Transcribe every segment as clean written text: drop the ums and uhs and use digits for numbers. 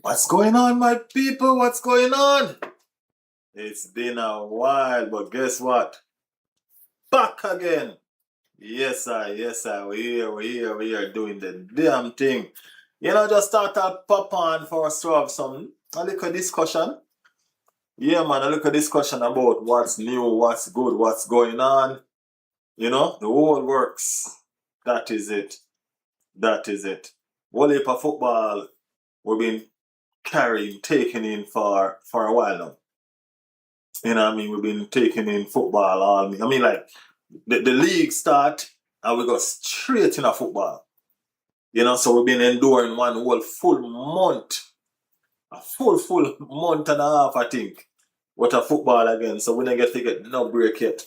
What's going on, my people? What's going on? It's been a while, but guess what? Back again. Yes, sir. We're here doing the damn thing. Just start a pop on for us to have a little discussion. Yeah, man, a little discussion about what's new, what's good, what's going on. The whole works. That is it. That is it. Whole heap of football we've been taking in for a while now. We've been taking in football like the league start and we go straight in a football. So we've been enduring one whole full month. A full month and a half, I think. What a football again. So we didn't get no break yet.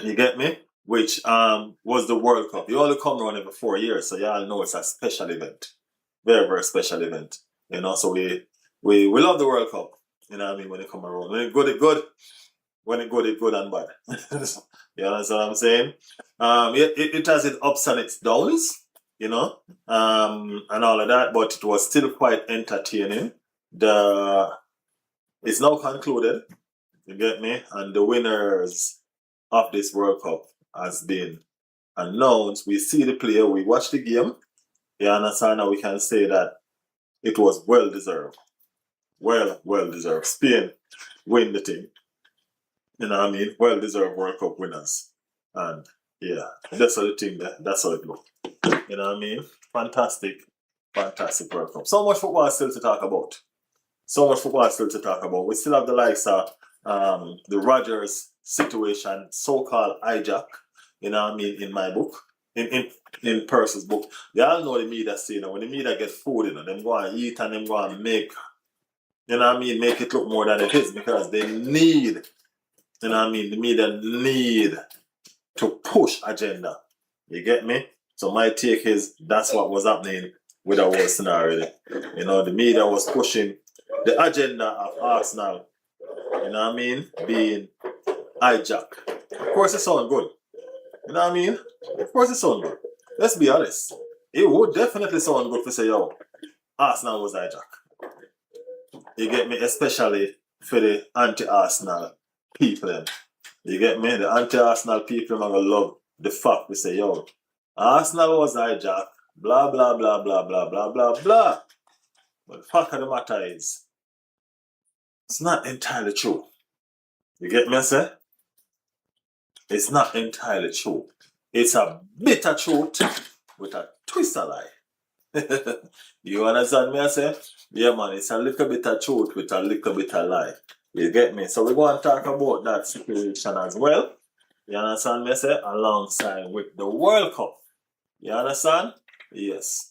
You get me? Which was the World Cup. You only come around every 4 years, so y'all know it's a special event. Very, very special event. So we love the World Cup. When it come around. When it good, it good. When it good, it good and bad. You understand what I'm saying? It has its ups and its downs, and all of that, but it was still quite entertaining. It's now concluded, you get me? And the winners of this World Cup has been announced. We see the player, we watch the game. You understand? Now we can say that it was well deserved. Well deserved. Spain win the thing. Well deserved World Cup winners. And yeah, that's how the thing there. That's how it looked. Fantastic World Cup. So much football still to talk about. We still have the likes of the Rodgers situation, so-called hijack, in my book, in Percy's book. Y'all know the media say, when the media get food, them go and eat and them go and make, make it look more than it is because they need, the media need to push agenda. You get me? So my take is that's what was happening with our whole scenario. The media was pushing the agenda of Arsenal, being hijacked. Of course it sounds good. Of course it sounds good. Let's be honest. It would definitely sound good to say, Arsenal was hijacked. You get me? Especially for the anti-Arsenal people. You get me? The anti-Arsenal people are going to love the fact we say, Arsenal was hijacked, blah, blah, blah, blah, blah, blah, blah, blah. But the fact of the matter is, it's not entirely true. You get me, sir? It's not entirely true. It's a bitter truth with a twist of lie. You understand me, I say? Yeah, man, it's a little bit of truth with a little bit of lie. You get me? So we're going to talk about that situation as well. You understand me, I say? Alongside with the World Cup. You understand? Yes.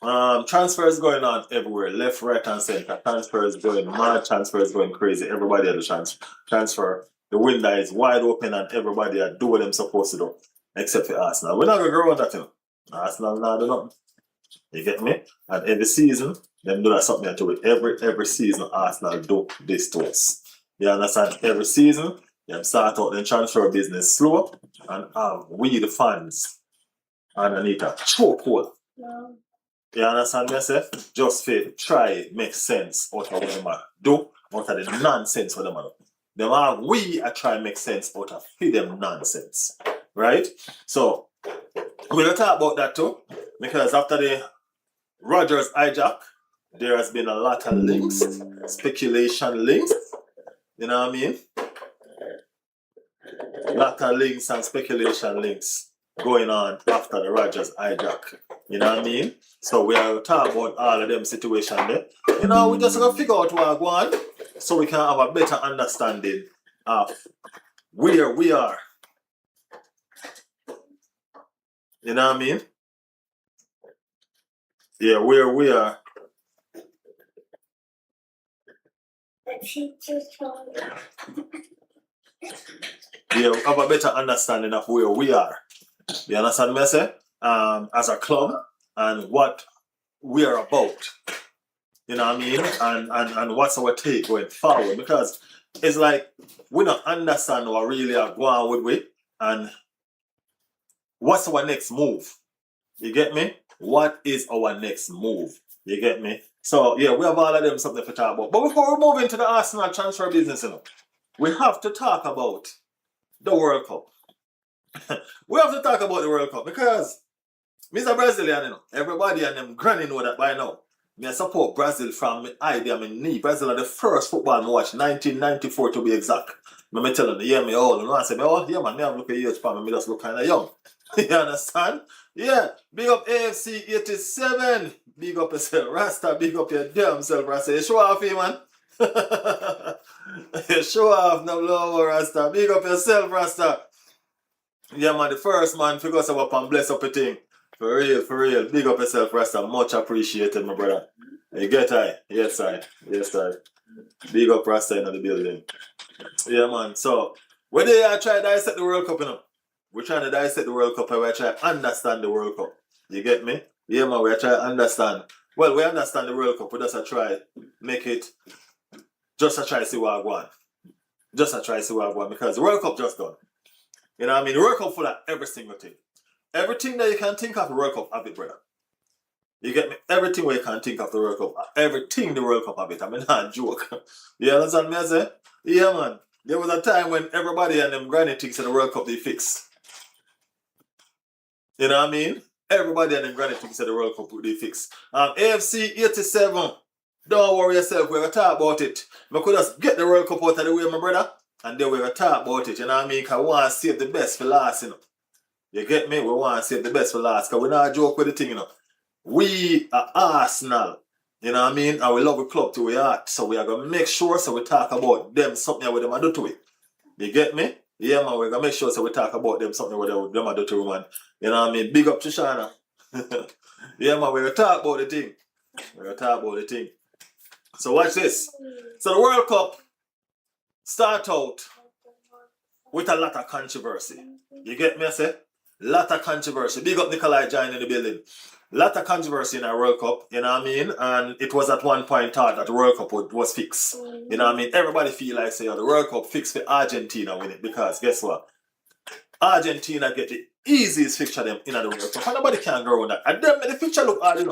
Transfers going on everywhere, left, right, and center. Transfers going mad, transfers going crazy. Everybody at the transfer. The window is wide open and everybody are doing what they're supposed to do. Except for Arsenal. We're not going to go on that, Arsenal not do nothing. You get me? And every season, them do that something to it. Every season, Arsenal do this to us. You understand? Every season, them start out the transfer business slow and we the fans underneath a chokehold. No. You understand me, sir? Just for try make sense out of what them do, out of the nonsense what them do. We are trying to make sense out of them nonsense. Right? So, we're going to talk about that too, because after the Rodgers hijack, there has been a lot of links, speculation links. You know what I mean? A lot of links and speculation links going on after the Rodgers hijack. You know what I mean? So we are talking about all of them situations there. We just going to figure out what go on so we can have a better understanding of where we are. You know what I mean? Yeah, where we are. Yeah, we have a better understanding of where we are. You understand me, I say? As a club and what we are about. You know what I mean? And what's our take going forward? Because it's like we don't understand what really are going on with and what's our next move? You get me? What is our next move? You get me? So yeah, we have all of them something to talk about. But before we move into the Arsenal transfer business, we have to talk about the World Cup. We have to talk about the World Cup because Mr. Brazilian, everybody and them granny know that by now. Me I support Brazil from my idea, my knee. Brazil are the first football I watched, 1994 to be exact. Me tell them, yeah, me old. You know, I say, me old, yeah, man, me have look at age, me just look kind of young. You understand? Yeah, big up AFC 87. Big up yourself, Rasta, big up your damn self, Rasta. You show off, man. You show off, no love, Rasta. Big up yourself, Rasta. Yeah, man, the first man, figure us up and bless up a thing. For real, for real. Big up yourself, Rasta. Much appreciated, my brother. You get I? Yes, I. Yes, I. Big up Rasta in the building. Yeah, man. So, when they are trying to dissect the World Cup, we're trying to dissect the World Cup and we're trying to understand the World Cup. You get me? Yeah, man, we're trying to understand. Well, we understand the World Cup, we just try make it, just to try to see what I want. Just to try to see what I want because the World Cup just done. You know what I mean? The World Cup full of every single thing. Everything that you can think of the World Cup have it, brother. You get me? Everything where you can think of the World Cup. Everything the World Cup have it. I mean, not a joke. You understand me? I say? Yeah, man. There was a time when everybody and them granny thinks that the World Cup they fix. You know what I mean? Everybody and them granny thinks that the World Cup they fix. AFC 87. Don't worry yourself. We're going to talk about it. We could just get the World Cup out of the way, my brother. And then we're going to talk about it. You know what I mean? Because we want to save the best for last, You get me? We want to save the best for last. Because we're not joke with the thing, We are Arsenal. You know what I mean? And we love the club to we heart. So we are going to make sure so we talk about them, something with them and do to it. You get me? Yeah, man. We're going to make sure so we talk about them, something with them and do to it, man. You know what I mean? Big up to Shana. Yeah, man. We're going to talk about the thing. We're going to talk about the thing. So watch this. So the World Cup start out with a lot of controversy. You get me, I say? Lot of controversy. Big up Nikolai Giant in the building. Lot of controversy in our World Cup, you know what I mean? And it was at one point thought that the World Cup was fixed. You know what I mean? Everybody feel like say, the World Cup fixed for Argentina winning because guess what? Argentina get the easiest fixture them in the World Cup. And nobody can go on that. And them the fixture look hard,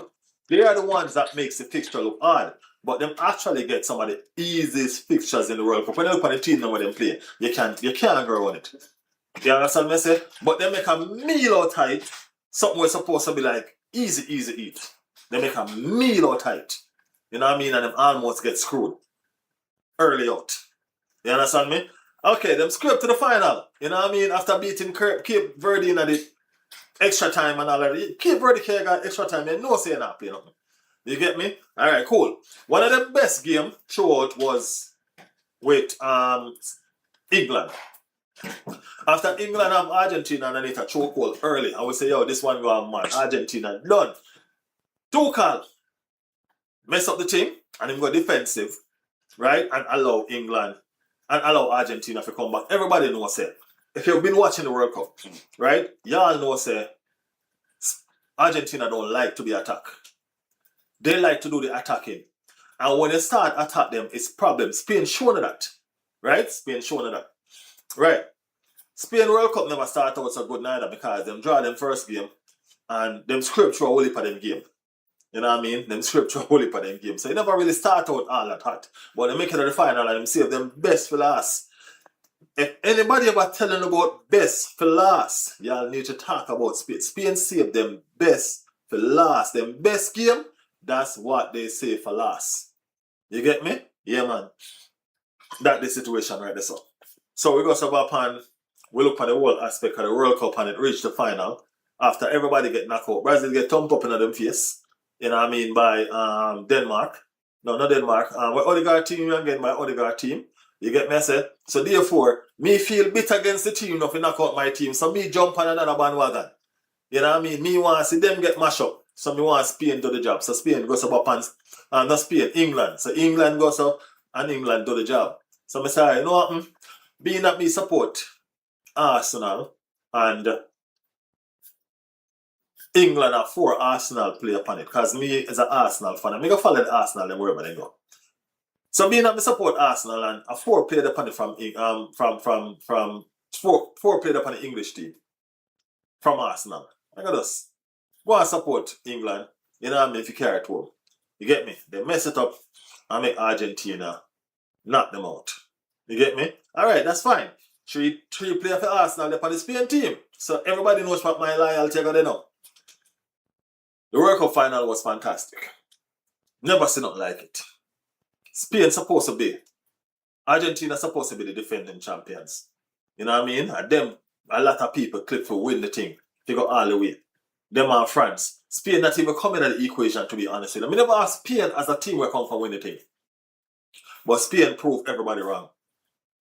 They are the ones that makes the fixture look hard. But them actually get some of the easiest fixtures in the World Cup. When you look at the team where they play, you can't go on it. You understand me say? But they make a meal out of it. Something was supposed to be like easy eat. They make a meal out of it. You know what I mean? And them almost get screwed early out. You understand me? Okay, them scraped to the final. You know what I mean? After beating Cape Verde in the extra time and all that. Cape Verde got extra time. You know say not play nothing. You get me? Alright, cool. One of the best games throughout was with England. After England have Argentina and then it a chokehold early, I would say, yo, this one go on mad. Argentina done. Tuchel mess up the team and him go defensive, right? And allow England and allow Argentina to come back. Everybody knows it. If you've been watching the World Cup, right? Y'all know say Argentina don't like to be attacked. They like to do the attacking. And when they start attack them, it's problems. Spain shown that. Right? Spain shown that. Right. Spain World Cup never started out so good neither because them draw them first game and them script through a whole heap of them game. You know what I mean? Them script through a whole heap of them game. So it never really start out all that hot. But they make it to the final and them save them best for last. If anybody ever telling about best for last, y'all need to talk about Spain. Spain saved them best for last. Them best game, that's what they say for last. You get me? Yeah, man. That's the situation right there. So we go up and we look at the whole aspect of the World Cup and it reached the final. After everybody get knocked out, Brazil get thumped up in them face. You know what I mean? By Denmark. No, not Denmark. What Odegaard team again by Odegaard team. You get me? I said. So therefore, me feel bitter against the team enough to knock out my team. So me jump on another bandwagon. You know what I mean? Me want to see them get mashed up. So me want Spain do the job. So Spain goes up and not Spain, England. So England goes up and England do the job. So me say, you know what? Being that me support Arsenal and England have 4 Arsenal play upon it. Because me as an Arsenal fan, I'm going to follow the Arsenal them wherever they go. So being that me support Arsenal and a 4 played upon it from 4 played upon the English team from Arsenal. I got us. Go and support England. You know what I mean? If you care at home. You get me? They mess it up and make Argentina knock them out. You get me? Alright, that's fine. Three players for Arsenal, they're on the Spain team. So everybody knows what my loyalty got know. The World Cup final was fantastic. Never seen nothing like it. Spain supposed to be. Argentina supposed to be the defending champions. You know what I mean? And them, a lot of people clip for win the thing. They go all the way. Them are France. Spain not even coming at the equation, to be honest with you. I mean, never asked Spain as a team will come for win the thing. But Spain proved everybody wrong.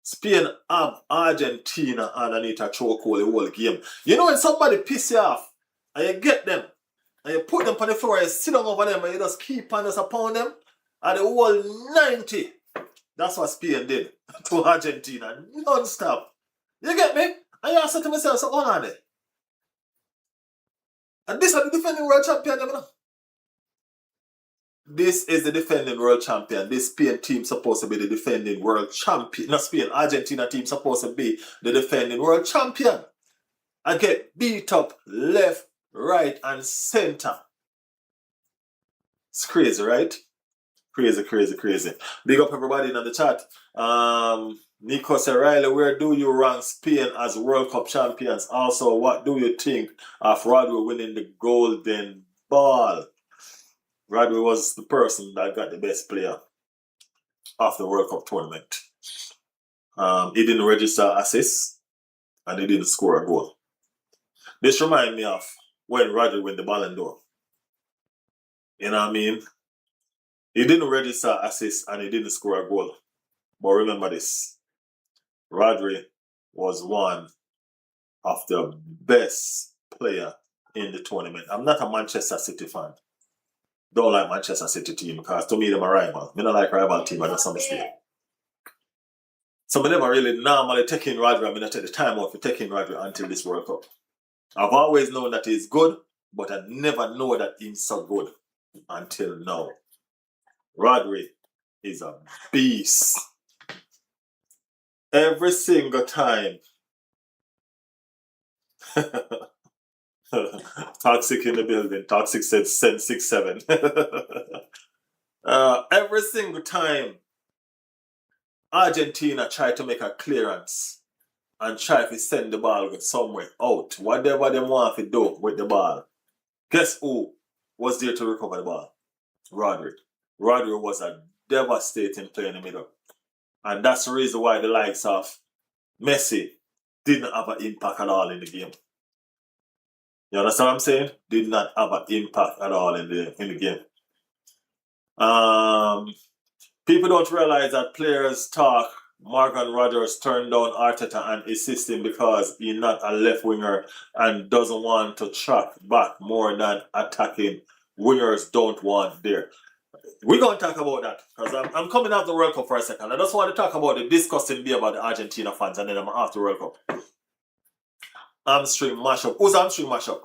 Spain have Argentina underneath a chokehold the whole game. You know when somebody piss you off and you get them and you put them on the floor and you sit down over them and you just keep on just upon them and the whole 90. That's what Spain did to Argentina non-stop. You get me? And you say to myself, so hold on there. And this is the defending world champion, you know? This is the defending world champion. This Spain team supposed to be the defending world champion. Not Spain, Argentina team supposed to be the defending world champion. And get beat up left, right, and center. It's crazy, right? Crazy, crazy, crazy. Big up everybody in the chat. Nico said, Riley, where do you rank Spain as World Cup champions? Also, what do you think of Rodgers winning the golden ball? Rodgers was the person that got the best player of the World Cup tournament. He didn't register assists and he didn't score a goal. This reminds me of when Rodgers won the Ballon d'Or. You know what I mean? He didn't register assists and he didn't score a goal. But remember this. Rodgers was one of the best player in the tournament. I'm not a Manchester City fan. Don't like Manchester City team because to me they're a rival. I don't like rival team, I just understand. So I never really normally take in Rodgers. I'm going to take the time out for taking Rodgers until this World Cup. I've always known that he's good, but I never know that he's so good until now. Rodgers is a beast. Every single time. Toxic in the building. Toxic said send 6-7. Every single time Argentina try to make a clearance and try to send the ball somewhere out, whatever they want to do with the ball, guess who was there to recover the ball? Rodgers. Rodgers was a devastating player in the middle. And that's the reason why the likes of Messi didn't have an impact at all in the game. You understand what I'm saying? Did not have an impact at all in the game. People don't realize that players talk Morgan Rodgers turned down Arteta and assist him because he's not a left winger and doesn't want to track back more than attacking wingers don't want there. We're going to talk about that because I'm coming out the World Cup for a second. I just want to talk about the disgusting beer about the Argentina fans and then I'm after World Cup. Hamstring mashup. Who's hamstring mashup?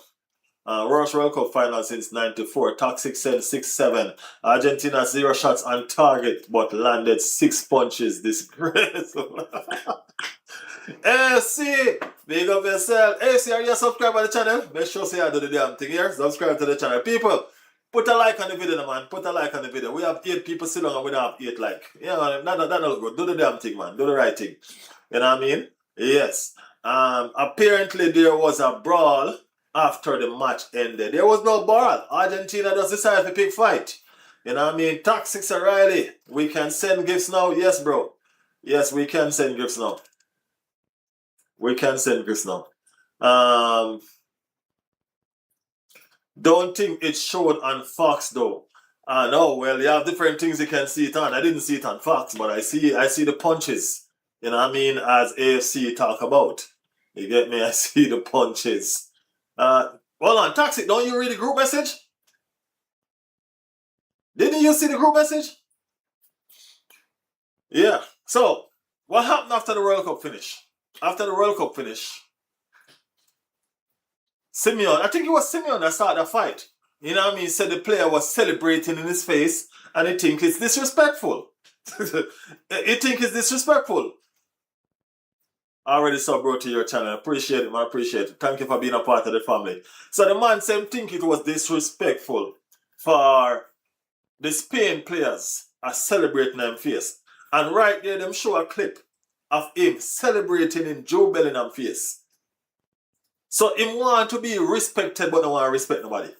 World Cup final since 94. Toxic said 6-7. Argentina 0 shots on target but landed 6 punches. Disgraceful. AC, big up yourself. AC, are you subscribed to the channel? Make sure say I do the damn thing here. Subscribe to the channel. People, put a like on the video, man. Put a like on the video. We have 8 people sitting and we don't have 8 like. Yeah, that not good. Do the damn thing, man. Do the right thing. You know what I mean? Yes. Apparently there was a brawl after the match ended. There was no brawl. Argentina just decided to pick fight. You know what I mean? Toxic Riley. We can send gifts now. Yes, bro. Yes, we can send gifts now. We can send gifts now. Don't think it showed on Fox though. No, well, you have different things you can see it on. I didn't see it on Fox, but I see the punches. You know what I mean? As AFC talk about. You get me? I see the punches. Hold on, Toxic, don't you read the group message? Didn't you see the group message? Yeah. So, what happened after the World Cup finish? After the World Cup finish, Simeon, I think it was Simeon that started the fight. You know what I mean? Said the player was celebrating in his face and he think it's disrespectful. He think it's disrespectful. I already sub bro to your channel. Appreciate it, man. Appreciate it. Thank you for being a part of the family. So the man said think it was disrespectful for the Spain players are celebrating them face. And right there, them show a clip of him celebrating in Joe Bellingham face. So him want to be respected, but don't want to respect nobody.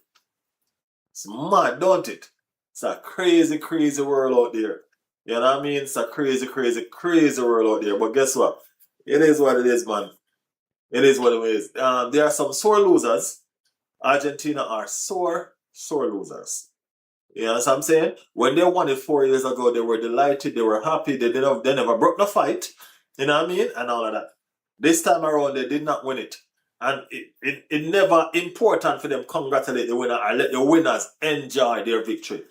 It's mad, don't it? It's a crazy, crazy world out there. You know what I mean? It's a crazy, crazy, crazy world out there. But guess what? It is what it is, man. It is what it is. There are some sore losers. Argentina are sore losers. You know what I'm saying? When they won it 4 years ago, they were delighted, they were happy, they never broke the fight. You know what I mean? And all of that. This time around, they did not win it. And it never important for them congratulate the winner and let the winners enjoy their victory.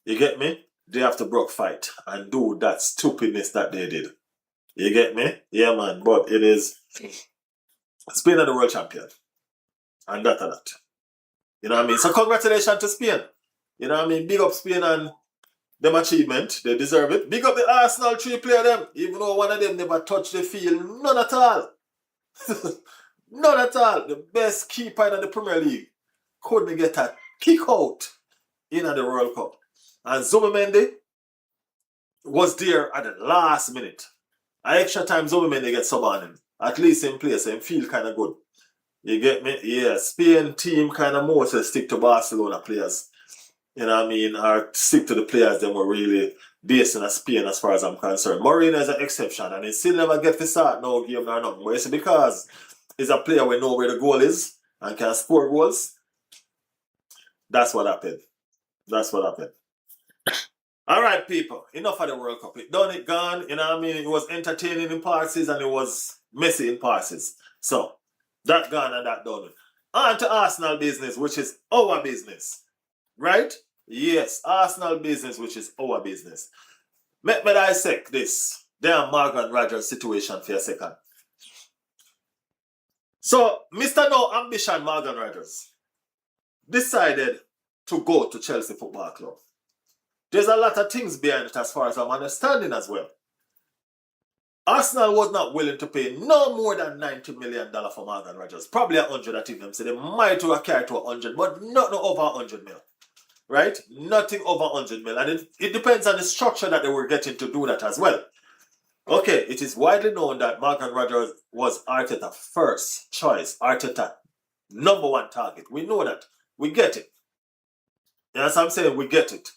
You get me? They have to broke fight and do that stupidness that they did. You get me? Yeah, man. But it is Spain are the world champion. And that. You know what I mean? So congratulations to Spain. You know what I mean? Big up Spain and them achievement. They deserve it. Big up the Arsenal 3 player them. Even though one of them never touched the field. None at all. None at all. The best keeper in the Premier League couldn't get a kick out in the World Cup. And Zubimendi was there at the last minute. An extra time Zubimendi gets sub on him. At least in place and feel kind of good. You get me? Yeah, Spain team kind of more to stick to Barcelona players. You know what I mean? Or stick to the players that were really based in Spain as far as I'm concerned. Mourinho is an exception and he still never get to start no game or nothing. But it's because he's a player we know where the goal is and can score goals. That's what happened. That's what happened. Alright, people. Enough of the World Cup. It done, it gone. You know what I mean? It was entertaining in parts and it was messy in parts. So, that gone and that done. On to Arsenal business, which is our business. Right? Yes, Arsenal business, which is our business. Let me dissect this damn Morgan Rodgers situation for a second. So, Mr. No Ambition Morgan Rodgers decided to go to Chelsea Football Club. There's a lot of things behind it as far as I'm understanding as well. Arsenal was not willing to pay no more than $90 million for Morgan Rodgers. Probably 100, I think them say they might have carried to 100, but not over 100 mil. Right? Nothing over 100 mil. And it depends on the structure that they were getting to do that as well. Okay, it is widely known that Morgan Rodgers was Arteta's first choice. Arteta, number one target. We know that. We get it. You know what I'm saying? We get it.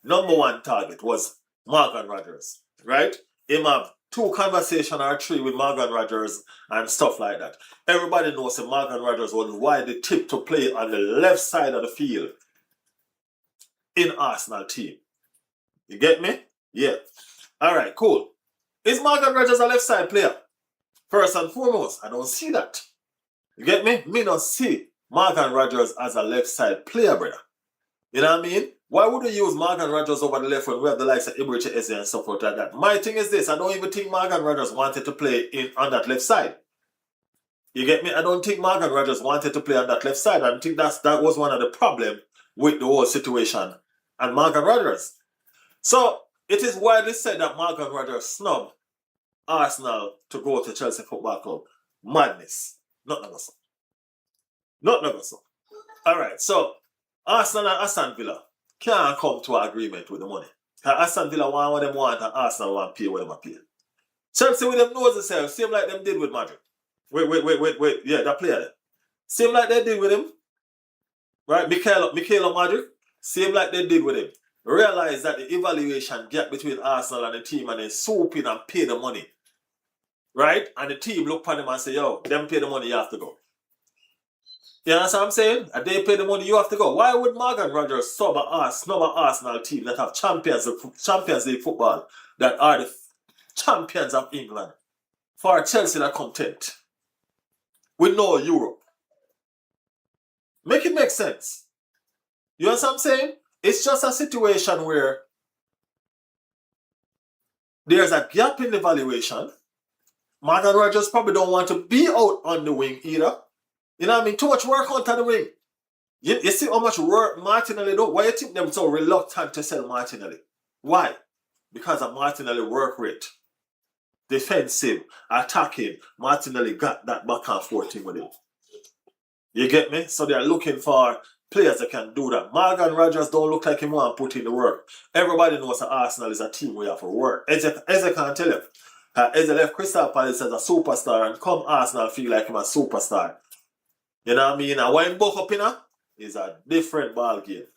Number one target was Morgan Rodgers. Right? Him have 2 conversations or 3 with Morgan Rodgers and stuff like that. Everybody knows that Morgan Rodgers was widely tipped to play on the left side of the field in Arsenal team. You get me? Yeah. Alright, cool. Is Morgan Rodgers a left side player? First and foremost, I don't see that. You get me? Me not see Morgan Rodgers as a left side player, brother. You know what I mean? Why would we use Morgan Rodgers over the left when we have the likes of Ibrahim Eze and stuff like that? My thing is this, I don't even think Morgan Rodgers wanted to play on that left side. You get me? I don't think Morgan Rodgers wanted to play on that left side. I think that was one of the problems with the whole situation and Morgan Rodgers. So, it is widely said that Morgan Rodgers snubbed Arsenal to go to Chelsea Football Club. Madness. Not never so. Not never so. Alright, so Arsenal and Aston Villa can't come to an agreement with the money. Aston Villa want what them want and Arsenal want pay what them pay. Chelsea with them knows themselves, same like them did with Madrid. Wait. Yeah, that player there. Same like they did with him. Right? Mikel Madrid. Same like they did with him. Realize that the evaluation gap between Arsenal and the team and they swoop in and pay the money. Right? And the team look at them and say, yo, them pay the money, you have to go. You know what I'm saying? And they pay the money, you have to go. Why would Morgan Rodgers snub an Arsenal team that have Champions League football, that are the champions of England, for Chelsea that content with no Europe? Make it make sense. You know what I'm saying? It's just a situation where there's a gap in the valuation. Morgan Rodgers probably don't want to be out on the wing either. You know what I mean? Too much work out on the wing. You see how much work Martinelli do? Why you think them so reluctant to sell Martinelli? Why? Because of Martinelli work rate. Defensive, attacking. Martinelli got that back and forth thing with him. You get me? So they're looking for players that can do that. Morgan Rodgers don't look like him want to put in the work. Everybody knows that Arsenal is a team where you have to work. Eze can't tell you. Eze left Crystal Palace as a superstar and come Arsenal feel like him a superstar. You know what I mean? And when both up in is a different ball game.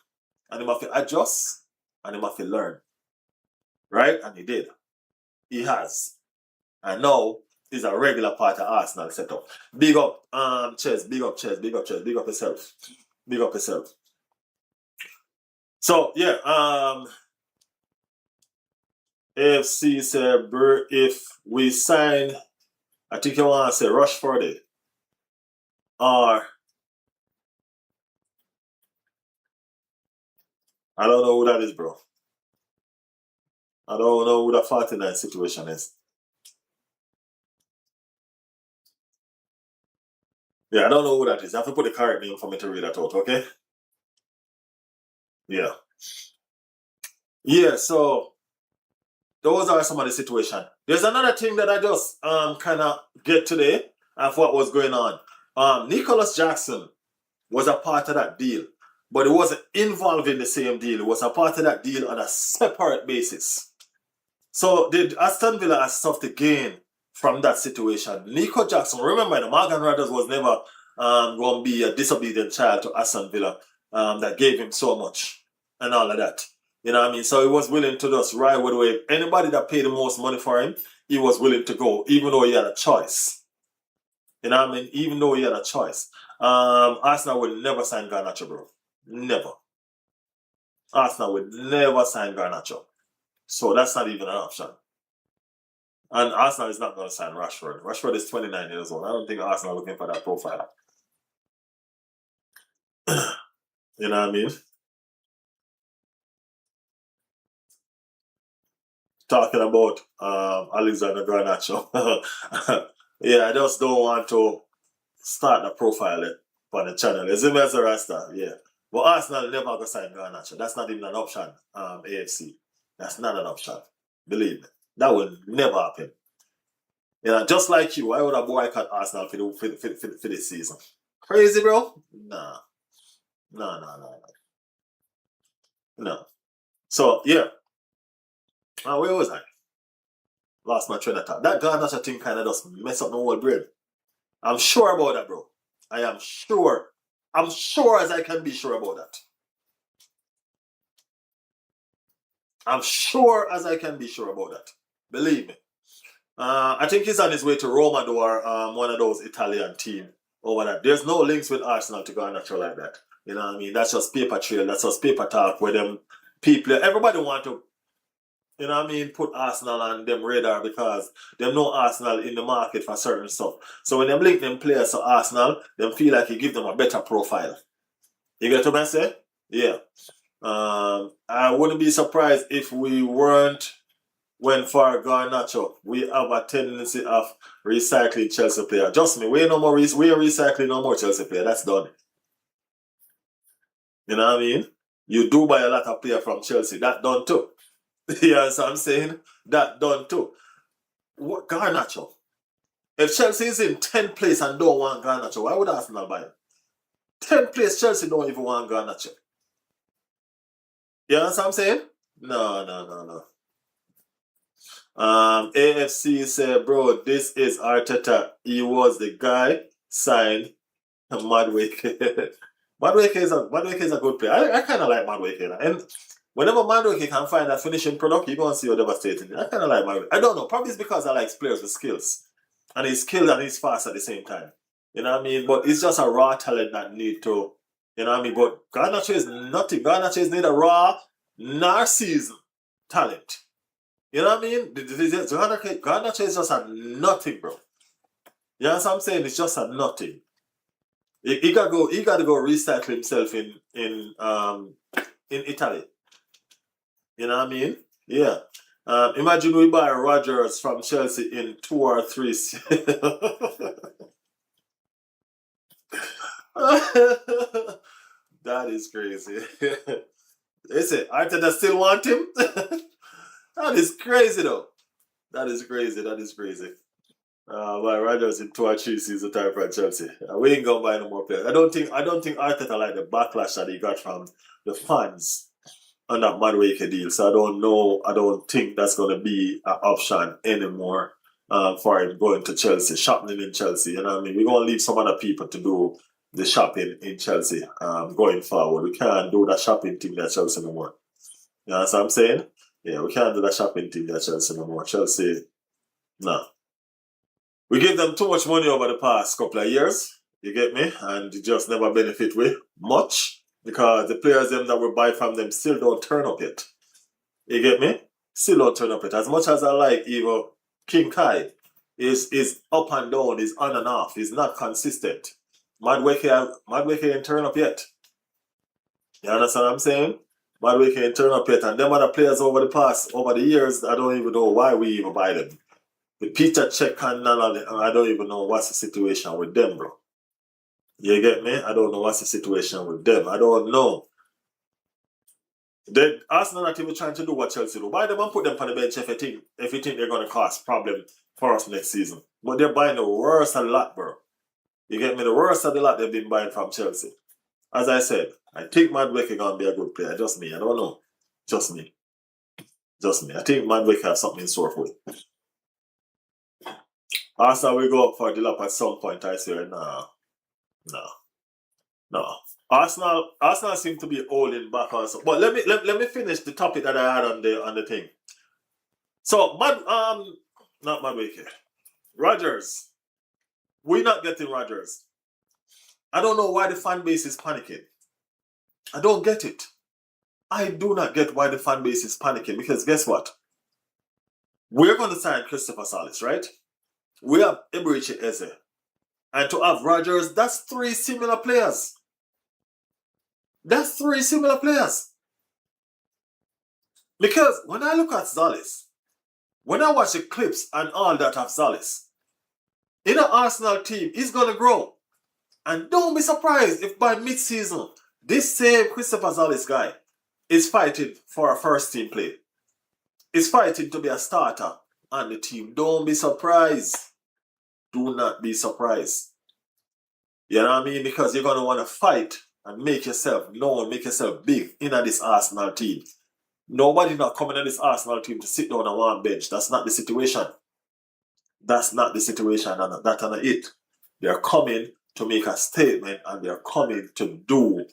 And he have to adjust and he have to learn. Right? And he did. He has. And now he's a regular part of Arsenal setup. Big up Ches, big up Ches, big up Ches, big up yourself. Big up yourself. So yeah, AFC said if we sign, I think you want to say Rushford it. Or I don't know who that is, bro. I don't know who the 49 situation is. Yeah, I don't know who that is. I have to put the correct name for me to read that out, okay? Yeah. Yeah, so those are some of the situation. There's another thing that I just kind of get today of what was going on. Nicholas Jackson was a part of that deal, but he wasn't involved in the same deal. He was a part of that deal on a separate basis. So did Aston Villa has stuff to gain from that situation. Nico Jackson, remember, the Morgan Rodgers was never going to be a disobedient child to Aston Villa that gave him so much and all of that. You know what I mean? So he was willing to just ride with the wave. Anybody that paid the most money for him, he was willing to go, even though he had a choice. You know what I mean? Even though he had a choice. Arsenal would never sign Garnacho, bro. Never. Arsenal would never sign Garnacho. So that's not even an option. And Arsenal is not going to sign Rashford. Rashford is 29 years old. I don't think Arsenal are looking for that profile. You know what I mean? Talking about Alexander Garnacho. Yeah, I just don't want to start the profile on the channel. It's him as a Rasta, yeah. But Arsenal never going to sign Garnacho. That's not even an option, AFC. That's not an option. Believe me. That will never happen. You know, just like you, I would have boycott Arsenal for this season. Crazy, bro? Nah. No. So, yeah. Where was I? Lost my train of thought. That Garnacho thing kind of just mess up my whole brain. I'm sure about that, bro. I am sure. I'm sure as I can be sure about that. I'm sure as I can be sure about that. Believe me. I think he's on his way to Roma or one of those Italian team over that. There's no links with Arsenal to Garnacho like that. You know what I mean? That's just paper trail. That's just paper talk where them people, everybody want to, you know what I mean, put Arsenal on them radar because they know Arsenal in the market for certain stuff. So when they link them players to Arsenal, they feel like you give them a better profile. You get what I'm saying? Yeah. I wouldn't be surprised if we went for Garnacho. We have a tendency of recycling Chelsea player. Just me, we are recycling no more Chelsea player. That's done. You know what I mean? You do buy a lot of player from Chelsea. That done too. You know what I'm saying? That done too. What Garnacho? If Chelsea is in 10th place and don't want Garnacho, why would Arsenal buy him? 10th place, Chelsea don't even want Garnacho. You know what I'm saying? No. AFC said, bro, this is Arteta. He was the guy signed Madueke. Madueke is a good player. I kind of like Madueke. And whenever Madueke can find a finishing product, you're going to see how devastating. I kind of like Madueke. I don't know. Probably it's because I like players with skills. And he's skilled and he's fast at the same time. You know what I mean? But it's just a raw talent that need to, you know what I mean? But Garnacho is nothing. Garnacho is neither raw nor seasoned talent. You know what I mean? Garnacho is just a nothing, bro. You know what I'm saying? It's just a nothing. He got to go recycle himself in Italy. You know what I mean? Yeah. Imagine we buy Rodgers from Chelsea in 2 or 3. That is crazy. They say Arteta still want him? That is crazy though. That is crazy. By Rodgers in 2 or 3 seasons time from Chelsea. We ain't gonna buy no more players. I don't think Arteta like the backlash that he got from the fans on that Madueke deal. So I don't know. I don't think that's gonna be an option anymore for him going to Chelsea, shopping in Chelsea. You know what I mean? We're gonna leave some other people to do the shopping in Chelsea going forward. We can't do that shopping thing at Chelsea no more. You know what I'm saying? Yeah, we can't do that shopping thing at Chelsea no more. Chelsea, no. We give them too much money over the past couple of years, you get me? And it just never benefit with much because the players them that we buy from them still don't turn up yet. You get me? Still don't turn up yet. As much as I like even King Kai is up and down, is on and off, is not consistent. Madweke ain't turn up yet. You understand what I'm saying? Madweke ain't turn up yet. And them other players over the years, I don't even know why we even buy them. The Peter check and none of them, I don't even know what's the situation with them, bro. You get me? I don't know what's the situation with them. I don't know. Arsenal not even trying to do what Chelsea do. Buy them and put them on the bench if you think they're gonna cause problem for us next season. But they're buying the worst of the lot, bro. You get me? The worst of the lot they've been buying from Chelsea. As I said, I think Madueke gonna be a good player. Just me. I don't know. Just me. Just me. I think Madueke has something in store for it. Arsenal will go up for the lap at some point, I swear. No. Arsenal seem to be holding back also. But let me finish the topic that I had on the thing. So not Madueke. Rodgers. We're not getting Rodgers. I don't know why the fan base is panicking. I don't get it. I do not get why the fan base is panicking because guess what? We're going to sign Christopher Tzolis, right? We have Eberechi Eze. And to have Rodgers, that's 3 similar players. That's 3 similar players. Because when I look at Tzolis, when I watch the clips and all that of Tzolis, in an Arsenal team, he's going to grow. And don't be surprised if by mid-season, this same Christopher Tzolis guy is fighting for a first team play. Is fighting to be a starter on the team. Don't be surprised. Do not be surprised. You know what I mean? Because you're going to want to fight and make yourself known, make yourself big in this Arsenal team. Nobody not coming in this Arsenal team to sit down on one bench. That's not the situation. That's not the situation, and that's not it. They're coming to make a statement and they're coming to do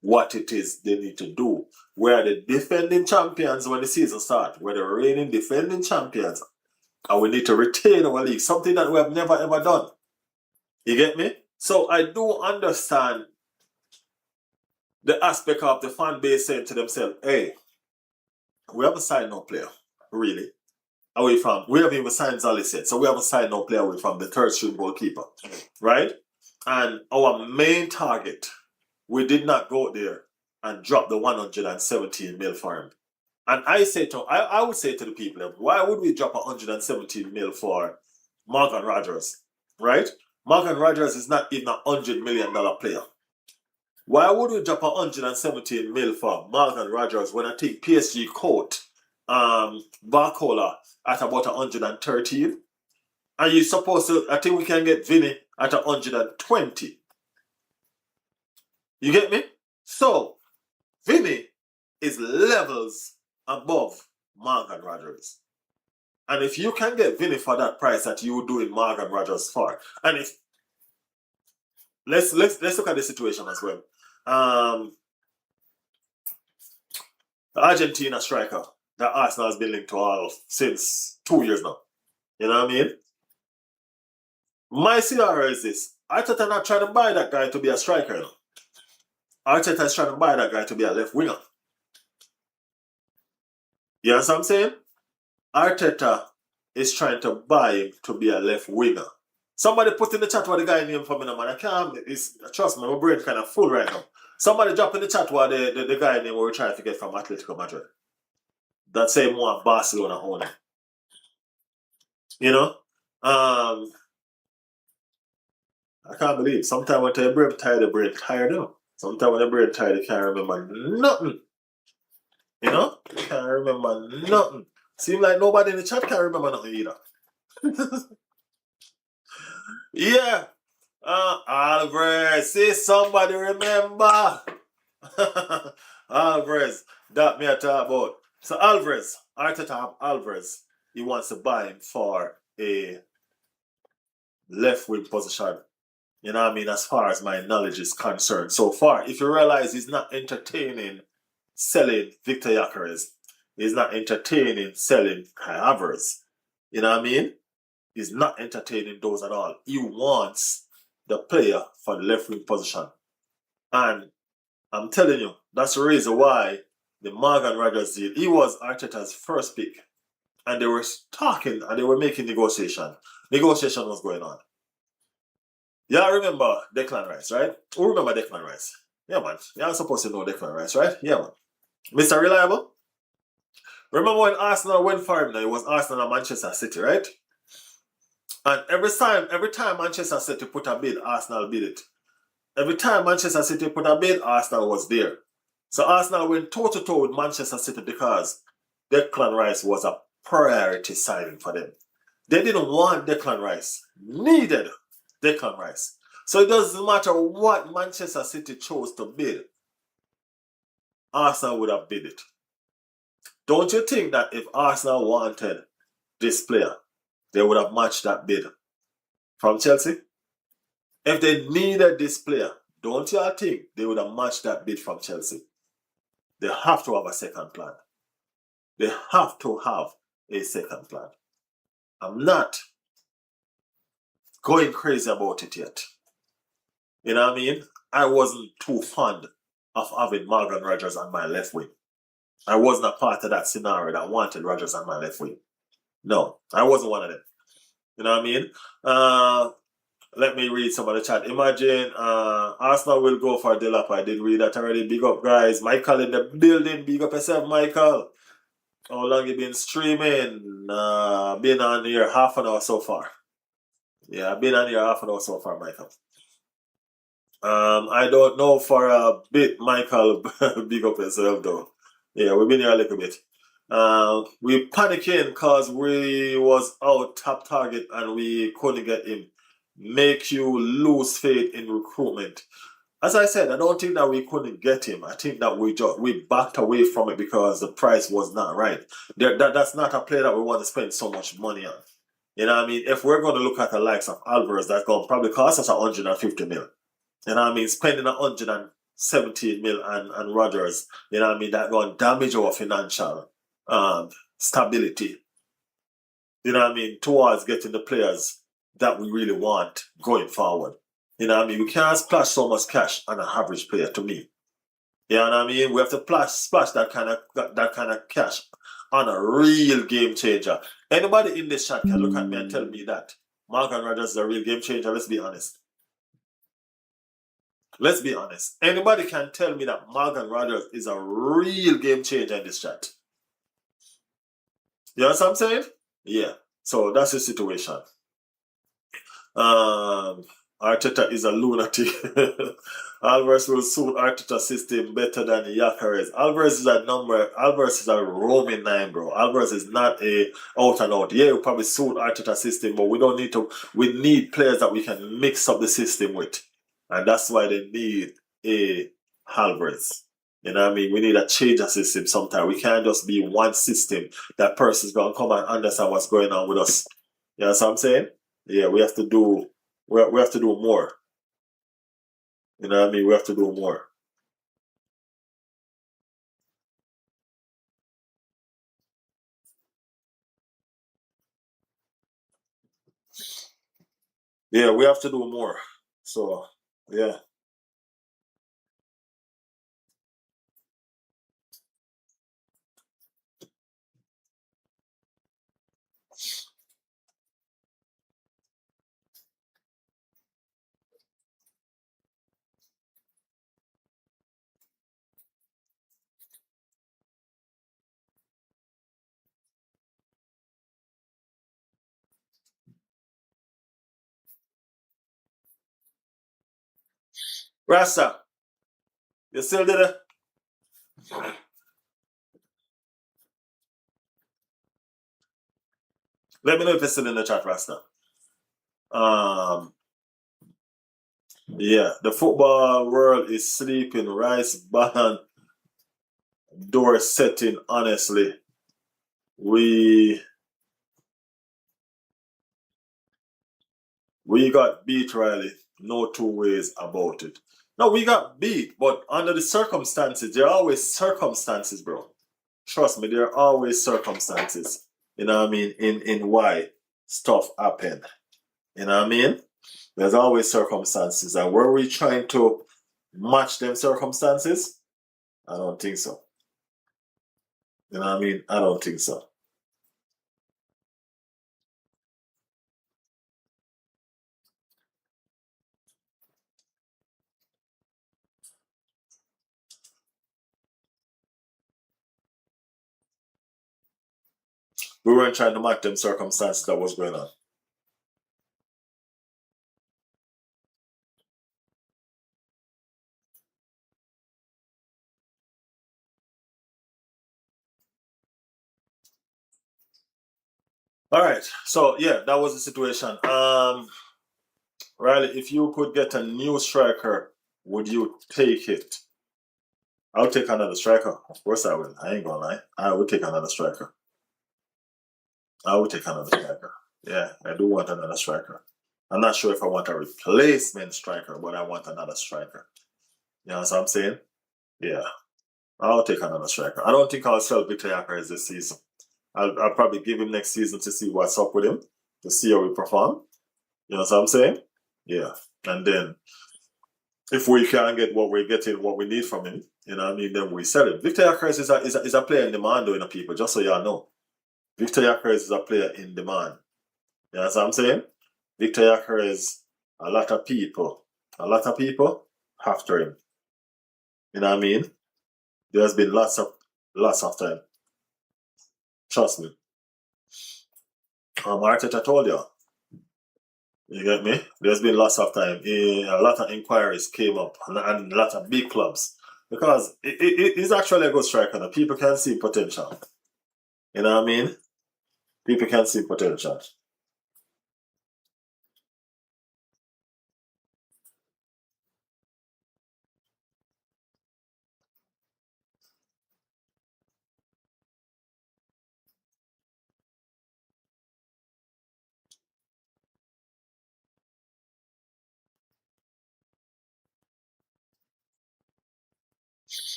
what it is they need to do. We're the defending champions when the season starts. We're the reigning defending champions. And we need to retain our league. Something that we have never ever done. You get me? So I do understand the aspect of the fan base saying to themselves, hey, we haven't signed no player, really. We haven't even signed Tzolis yet. So we haven't signed no player away from the third string goalkeeper. Right? And our main target, we did not go there and drop the 117 mil for him. And I would say to the people, why would we drop 117 mil for Morgan Rodgers? Right? Morgan Rodgers is not even a $100 million player. Why would we drop 117 mil for Morgan Rodgers when I think PSG quote Barcola at about 113? And you're supposed to, I think we can get Vinny at 120. You get me? So, Vinny is levels above Morgan Rodgers. And if you can get Vinny for that price that you were doing Morgan Rodgers for, and if let's look at the situation as well. The Argentina striker that Arsenal has been linked to all since 2 years now. You know what I mean? My scenario is this. Arteta not trying to buy that guy to be a striker. You know? Arteta is trying to buy that guy to be a left winger. You understand what I'm saying? Arteta is trying to buy him to be a left winger. Somebody put in the chat what the guy name for me, man. I can't. Trust me, my brain kind of full right now. Somebody drop in the chat what the guy name we're trying to get from Atletico Madrid. That same one Barcelona owner. You know? I can't believe. Sometimes when the brain tired now. Sometimes when the brain tired, you can't remember nothing. You know? You can't remember nothing. Seems like nobody in the chat can remember nothing either. Yeah. Alvarez, see somebody remember. Alvarez, that me I talk about. So Alvarez, Arteta have Alvarez. He wants to buy him for a left wing position. You know what I mean? As far as my knowledge is concerned. So far, if you realize he's not entertaining selling Victor Yakeres, he's not entertaining selling Kai Havertz. You know what I mean? He's not entertaining those at all. He wants the player for the left wing position. And I'm telling you, that's the reason why the Morgan Rodgers deal, he was Arteta's first pick. And they were talking and they were making negotiation. Negotiation was going on. Yeah, I remember Declan Rice, right? Who remember Declan Rice? Yeah, man. You're supposed to know Declan Rice, right? Yeah, man. Mr. Reliable? Remember when Arsenal went for him now? It was Arsenal and Manchester City, right? And every time Manchester City put a bid, Arsenal bid it. Every time Manchester City put a bid, Arsenal was there. So Arsenal went toe to toe with Manchester City because Declan Rice was a priority signing for them. They didn't want Declan Rice, needed Declan Rice. So it doesn't matter what Manchester City chose to bid, Arsenal would have bid it. Don't you think that if Arsenal wanted this player, they would have matched that bid from Chelsea? If they needed this player, don't you think they would have matched that bid from Chelsea? They have to have a second plan. They have to have a second plan. I'm not going crazy about it yet. You know what I mean? I wasn't too fond of having Morgan Rodgers on my left wing. I wasn't a part of that scenario that wanted Rodgers on my left wing. No, I wasn't one of them. You know what I mean? Let me read some of the chat. Imagine Arsenal will go for Delap. I did read that already. Big up, guys. Michael in the building. Big up yourself, Michael. How long you been streaming? Been on here half an hour so far. Yeah, I've been on here half an hour so far, Michael. I don't know for a bit, Michael. Big up yourself, though. Yeah, we've been here a little bit. We panicking because we was out top target and we couldn't get him. Make you lose faith in recruitment. As I said, I don't think that we couldn't get him. I think that we backed away from it because the price was not right. That's not a player that we want to spend so much money on. You know what I mean? If we're going to look at the likes of Alvarez, that's going to probably cost us 150 mil. You know what I mean? Spending 117 mil and Rodgers, you know what I mean? That's going to damage our financial stability. You know what I mean? Towards getting the players that we really want going forward. You know what I mean? We can't splash so much cash on an average player to me. You know what I mean? We have to splash that kind of cash on a real game changer. Anybody in this chat can look at me and tell me that Morgan Rodgers is a real game changer. Let's be honest. Let's be honest. Anybody can tell me that Morgan Rodgers is a real game changer in this chat. You know what I'm saying? Yeah. So that's the situation. Arteta is a lunatic. Alvarez will suit Arteta's system better than Yakeres. Alvarez is a roaming nine, bro. Alvarez is not a out and out. Yeah, will probably suit Arteta's system, but we need players that we can mix up the system with. And that's why they need a Alvarez. You know what I mean? We need a change of system sometime. We can't just be one system that person's gonna come and understand what's going on with us. You know what I'm saying? Yeah, we have to do more. You know what I mean? We have to do more. Yeah, we have to do more. So yeah. Rasta, you still there? Let me know if you're still in the chat, Rasta. Yeah, the football world is sleeping. Rice ban door setting. Honestly, we we got beat, Riley. No two ways about it. No, we got beat, but under the circumstances, there are always circumstances, bro. Trust me, there are always circumstances. You know what I mean? In why stuff happen. You know what I mean? There's always circumstances. And were we trying to match them circumstances? I don't think so. You know what I mean? I don't think so. We weren't trying to match them circumstances that was going on. All right. So yeah, that was the situation. Riley, if you could get a new striker, would you take it? I'll take another striker. Of course I will. I ain't gonna lie. I will take another striker. I will take another striker. Yeah, I do want another striker. I'm not sure if I want a replacement striker, but I want another striker. You know what I'm saying? Yeah, I'll take another striker. I don't think I'll sell Victor Yakers this season. I'll probably give him next season to see what's up with him, to see how he perform. You know what I'm saying? Yeah. And then if we can get what we're getting, what we need from him, you know what I mean, then we sell him. Victor Yakers is a player in demand, though, you know, people, just so y'all know. Victor Yakers is a player in demand. You know what I'm saying? Victor Yakers, a lot of people after him. You know what I mean? There's been lots of time. Trust me. Arteta told you. You get me? There's been lots of time. A lot of inquiries came up and a lot of big clubs. Because he's actually a good striker. Now. People can see potential. You know what I mean? People can see potential.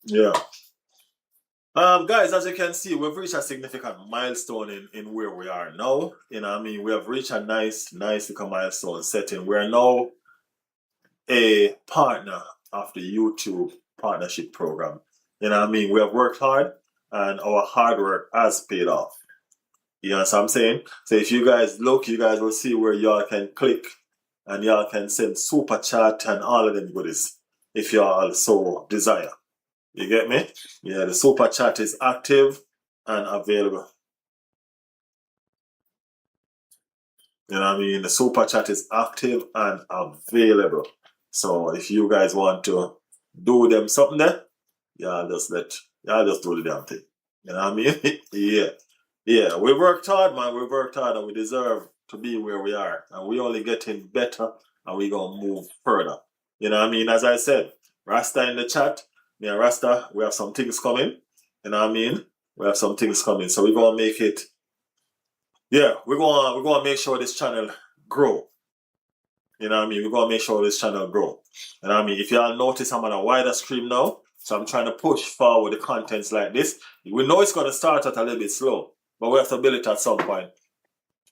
Yeah. Guys, as you can see, we've reached a significant milestone in where we are now. You know what I mean? We have reached a nice little milestone setting. We're now a partner of the YouTube partnership program. You know what I mean? We have worked hard and our hard work has paid off. You know what I'm saying? So if you guys look, you guys will see where y'all can click and y'all can send super chat and all of them goodies if y'all so desire. You get me? Yeah, the super chat is active and available. You know what I mean? The super chat is active and available. So if you guys want to do them something there, y'all just do the damn thing. You know what I mean? Yeah. Yeah. We worked hard, man. We worked hard and we deserve to be where we are. And we only getting better and we gonna move further. You know what I mean? As I said, Rasta in the chat, me and Rasta, we have some things coming. You know what I mean? We have some things coming. So we're gonna make it, yeah, we're gonna make sure this channel grow. You know what I mean? We're gonna make sure this channel grow. You know what I mean? If y'all notice, I'm on a wider stream now, so I'm trying to push forward the contents like this. We know it's gonna start out a little bit slow, but we have to build it at some point.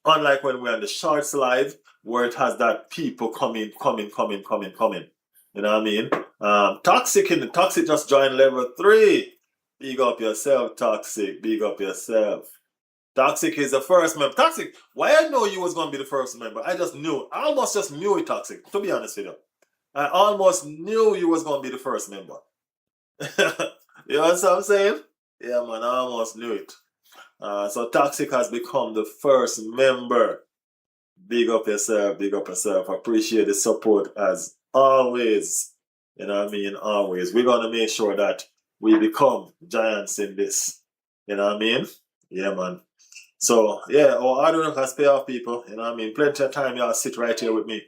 Unlike when we're on the shorts live, where it has that people coming. You know what I mean? Toxic just joined level 3. Big up yourself, Toxic. Big up yourself. Toxic is the first member. Toxic, why I know you was gonna be the first member? I just knew. I almost just knew it, Toxic. To be honest with you, I almost knew you was gonna be the first member. You know what I'm saying? Yeah, man, I almost knew it. So Toxic has become the first member. Big up yourself. Big up yourself. Appreciate the support as always. You know what I mean? Always. We're gonna make sure that we become giants in this. You know what I mean? Yeah, man. So yeah, our hard work has paid off, people. You know what I mean? Plenty of time y'all sit right here with me.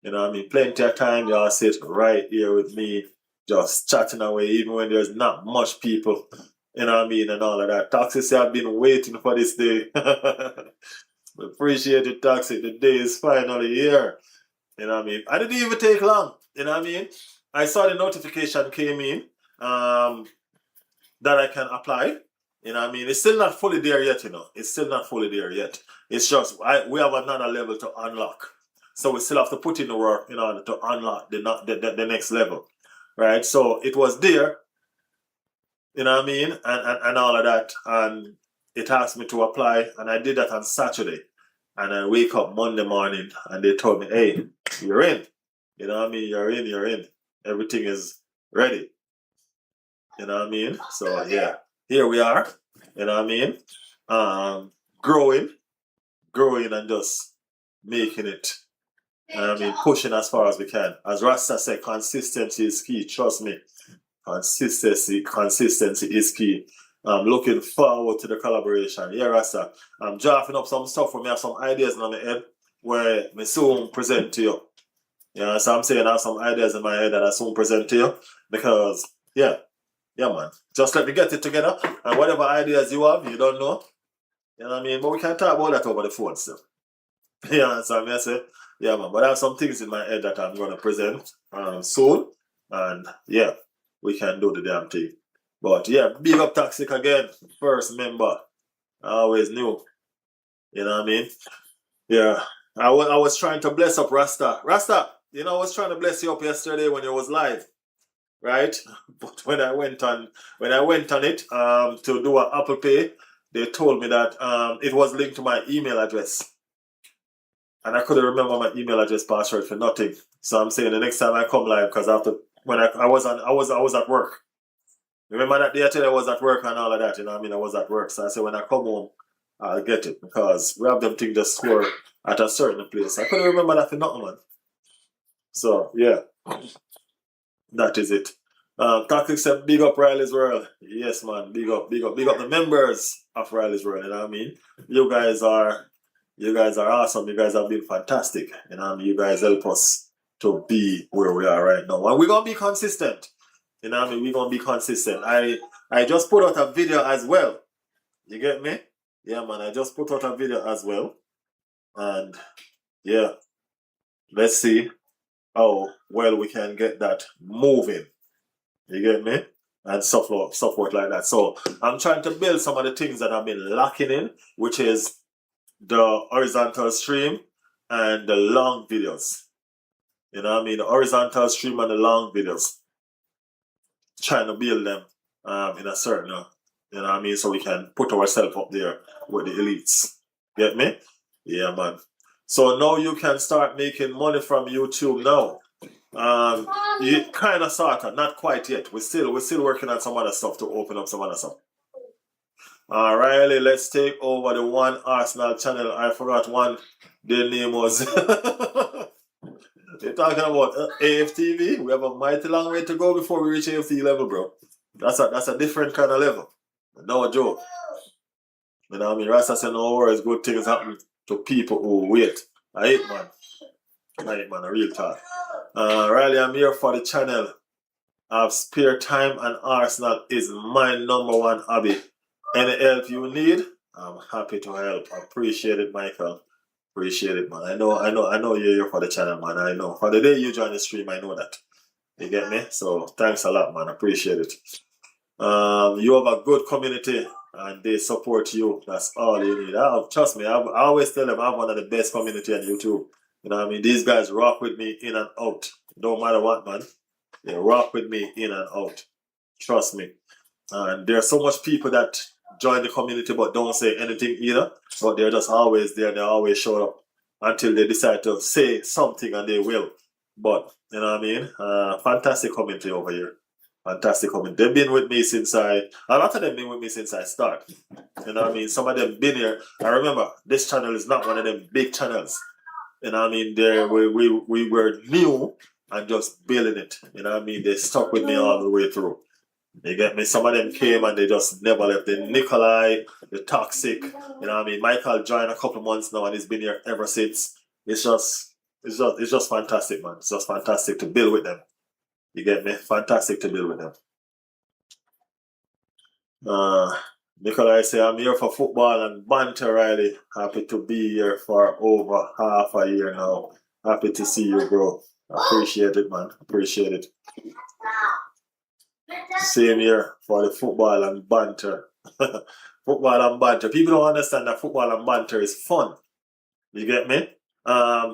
You know what I mean? Plenty of time, y'all sit right here with me, just chatting away, even when there's not much people. You know what I mean? And all of that. Toxic, I've been waiting for this day. Appreciate it, Toxic. The day is finally here. You know what I mean? I didn't even take long. You know what I mean? I saw the notification came in that I can apply. You know what I mean? It's still not fully there yet, you know. It's still not fully there yet. It's just we have another level to unlock. So we still have to put in the work in order to unlock the next level. Right? So it was there, you know what I mean? And all of that. And it asked me to apply. And I did that on Saturday. And I wake up Monday morning and they told me, hey, you're in. You know what I mean? You're in. Everything is ready. You know what I mean? So yeah, here we are. You know what I mean? Growing and just making it. You know what I mean? Pushing as far as we can. As Rasta said, consistency is key. Trust me. Consistency is key. I'm looking forward to the collaboration. Yeah, Rasta. I'm drafting up some stuff for me. I have some ideas in my head where I soon present to you. You know, so I'm saying I have some ideas in my head that I soon present to you. Because, yeah, man. Just let me get it together. And whatever ideas you have, you don't know. You know what I mean? But we can talk about that over the phone still. Yeah, so I say, yeah, man. But I have some things in my head that I'm going to present soon. And, yeah, we can do the damn thing. But, yeah, big up Toxic again. First member. I always knew. You know what I mean? Yeah. I was trying to bless up Rasta. Rasta, you know, I was trying to bless you up yesterday when it was live. Right? But when I went on it to do an Apple Pay, they told me that it was linked to my email address. And I couldn't remember my email address password for nothing. So I'm saying the next time I come live, because after when I was at work. Remember that day I tell you I was at work and all of that, you know what I mean? I was at work. So I said when I come home, I'll get it because we have them things just score at a certain place. I couldn't remember that for nothing, man. So yeah. That is it. Toxic said, big up Riley's World. Yes, man. Big up the members of Riley's World. You know what I mean? You guys are awesome. You guys have been fantastic. You know what I mean? You guys help us to be where we are right now. And we're gonna be consistent. You know what I mean? We're gonna be consistent. I just put out a video as well. You get me? Yeah, man. I just put out a video as well. And yeah, let's see how well we can get that moving. You get me? And stuff like that. So I'm trying to build some of the things that I've been lacking in, which is the horizontal stream and the long videos. You know what I mean? The horizontal stream and the long videos. Trying to build them in a certain, you know what I mean? So we can put ourselves up there with the elites. Get me? Yeah, man. So now you can start making money from YouTube now. You kind of sort of, not quite yet. We're still working on some other stuff to open up some other stuff. Riley, let's take over the One Arsenal channel. I forgot one. Their name was. They're talking about AFTV. We have a mighty long way to go before we reach AFT level, bro. That's a different kind of level. No joke. You know what I mean? Rasta said no worries, good things happen to people who wait. I hate, man. A real talk. Riley, I'm here for the channel. I have spare time and Arsenal is my number one hobby. Any help you need, I'm happy to help. Appreciate it, Michael. Appreciate it, man. I know you're here for the channel, man. I know. For the day you join the stream, I know that. You get me? So thanks a lot, man. Appreciate it. You have a good community and they support you. That's all you need. Trust me, I always tell them I have one of the best community on YouTube. You know what I mean? These guys rock with me in and out. Don't matter what, man. They rock with me in and out. Trust me. And there's so much people that join the community but don't say anything either. But they're just always there. They always show up until they decide to say something and they will. But, you know what I mean? Fantastic community over here. Fantastic community. They've been with me since a lot of them been with me since I start. You know what I mean? Some of them been here. I remember this channel is not one of them big channels. You know what I mean? We were new and just building it. You know what I mean? They stuck with me all the way through. You get me? Some of them came and they just never left. The Nikolai, the Toxic, you know what I mean? Michael joined a couple months now and he's been here ever since. It's just, It's just fantastic, man. It's just fantastic to build with them. You get me? Fantastic to build with them. Uh, Nikolai say, I'm here for football and banter, Riley. Happy to be here for over half a year now. Happy to see you, bro. Appreciate it, man. Appreciate it. Same here for the football and banter. Football and banter. People don't understand that football and banter is fun. You get me?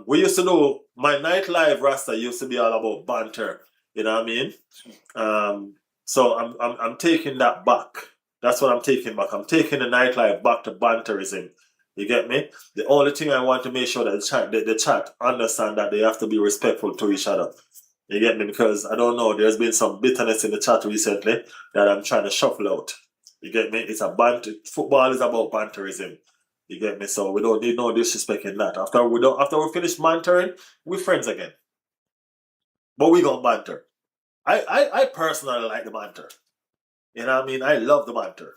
We used to do my night live Rasta used to be all about banter. You know what I mean? So I'm taking that back. That's what I'm taking back. I'm taking the nightlife back to banterism. You get me? The only thing I want to make sure that the chat understand that they have to be respectful to each other. You get me? Because I don't know, there's been some bitterness in the chat recently that I'm trying to shuffle out. You get me? It's a banter. Football is about banterism. You get me? So we don't need no disrespect in that. After we finish bantering, we're friends again. But we gonna banter. I personally like the banter. You know what I mean? I love the banter.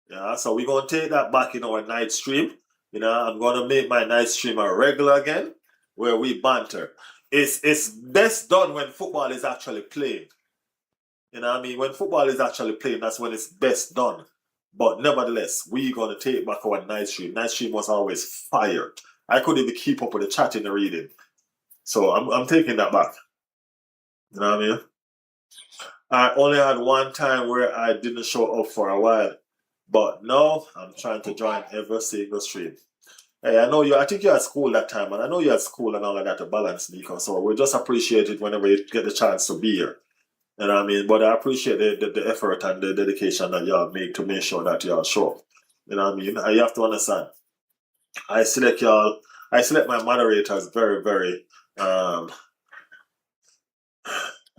Yeah, so we're gonna take that back in our night stream. You know, I'm gonna make my night stream a regular again, where we banter. It's best done when football is actually playing. You know what I mean? When football is actually playing, that's when it's best done. But nevertheless, we're gonna take back our night stream. Night stream was always fire. I couldn't even keep up with the chat and the reading. So I'm taking that back. You know what I mean? I only had one time where I didn't show up for a while. But now I'm trying to join every single stream. Hey, I think you're at school that time, and I know you're at school and all of that to balance, Nico. So we just appreciate it whenever you get the chance to be here. You know what I mean? But I appreciate the effort and the dedication that y'all make to make sure that y'all show up. You know what I mean? And you have to understand. I select my moderators very, very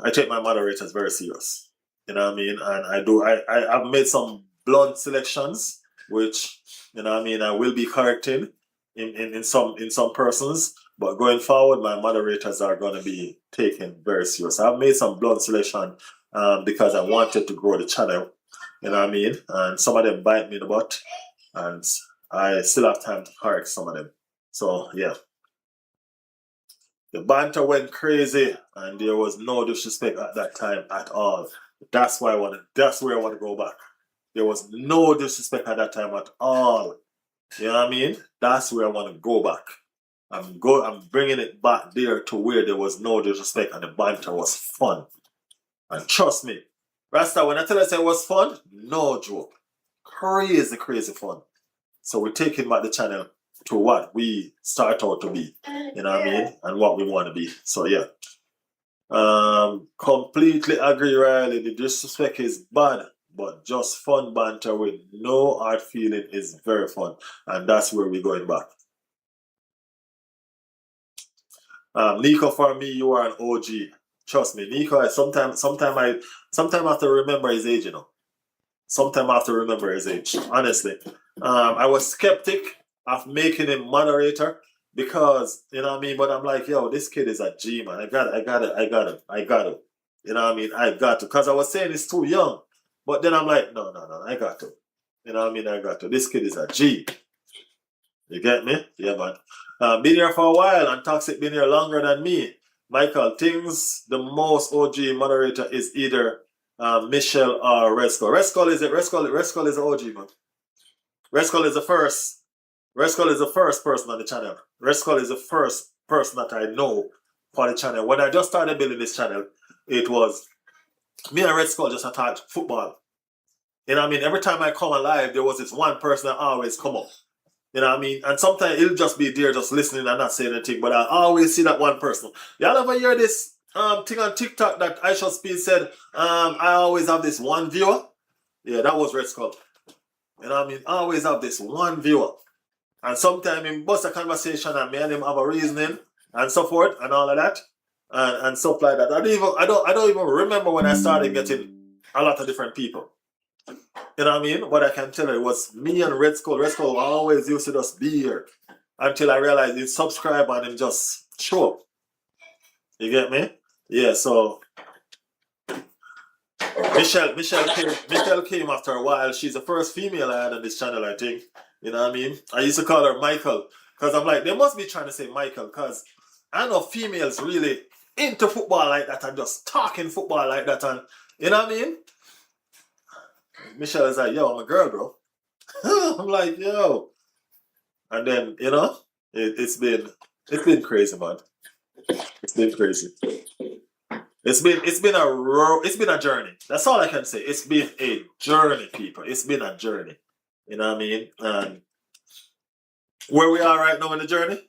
I take my moderators very serious. You know what I mean? And I've made some blunt selections, which, you know what I mean, I will be correcting in some persons. But going forward, my moderators are gonna be taken very serious. I've made some blunt selection because I wanted to grow the channel. You know what I mean? And some of them bite me in the butt. And I still have time to correct some of them. So yeah. The banter went crazy, and there was no disrespect at that time at all. That's where I want to go back. There was no disrespect at that time at all. You know what I mean? That's where I want to go back. I'm bringing it back there to where there was no disrespect and the banter was fun. And trust me, Rasta, when I tell you it was fun, no joke. Crazy, crazy fun. So we're taking back the channel to what we start out to be, you know what I mean, and what we want to be. So yeah, completely agree, Riley. The disrespect is bad, but just fun banter with no hard feeling is very fun, and that's where we're going back. Nico, for me, you are an OG. Trust me, Nico. Sometimes I have to remember his age, you know. Sometimes I have to remember his age. Honestly, I was skeptic of making him moderator because, you know what I mean, but I'm like, yo, this kid is a G, man. I got to. You know what I mean? I got to. Because I was saying he's too young. But then I'm like, no, I got to. You know what I mean? I got to. This kid is a G. You get me? Yeah, man. Been here for a while, and Toxic been here longer than me. Michael, things the most OG moderator is either Michelle or Red Skull. Red Skull is it? Red Skull is the OG, man. Red Skull is the first. Red Skull is the first person on the channel. Red Skull is the first person that I know for the channel. When I just started building this channel, it was me and Red Skull just attacked football. You know what I mean? Every time I come alive, there was this one person that always come up. You know what I mean? And sometimes it'll just be there just listening and not saying anything, but I always see that one person. Y'all ever hear this thing on TikTok that Aisha Speed said, I always have this one viewer? Yeah, that was Red Skull. You know what I mean? I always have this one viewer. And sometimes in bust a conversation and me and him have a reasoning and so forth and all of that. And stuff like that. I don't even remember when I started getting a lot of different people. You know what I mean? But I can tell you it was me and Red Skull. Red Skull always used to just be here until I realized he'd subscribe and him just show up. You get me? Yeah, so Michelle came after a while. She's the first female I had on this channel, I think. You know what I mean? I used to call her Michael because I'm like, they must be trying to say Michael because I know females really into football like that and just talking football like that, and you know what I mean? Michelle is like, yo, I'm a girl, bro. I'm like, yo. And then, it's been crazy, man. It's been crazy. It's been a journey. That's all I can say. It's been a journey, people. It's been a journey. You know what I mean? And where we are right now in the journey,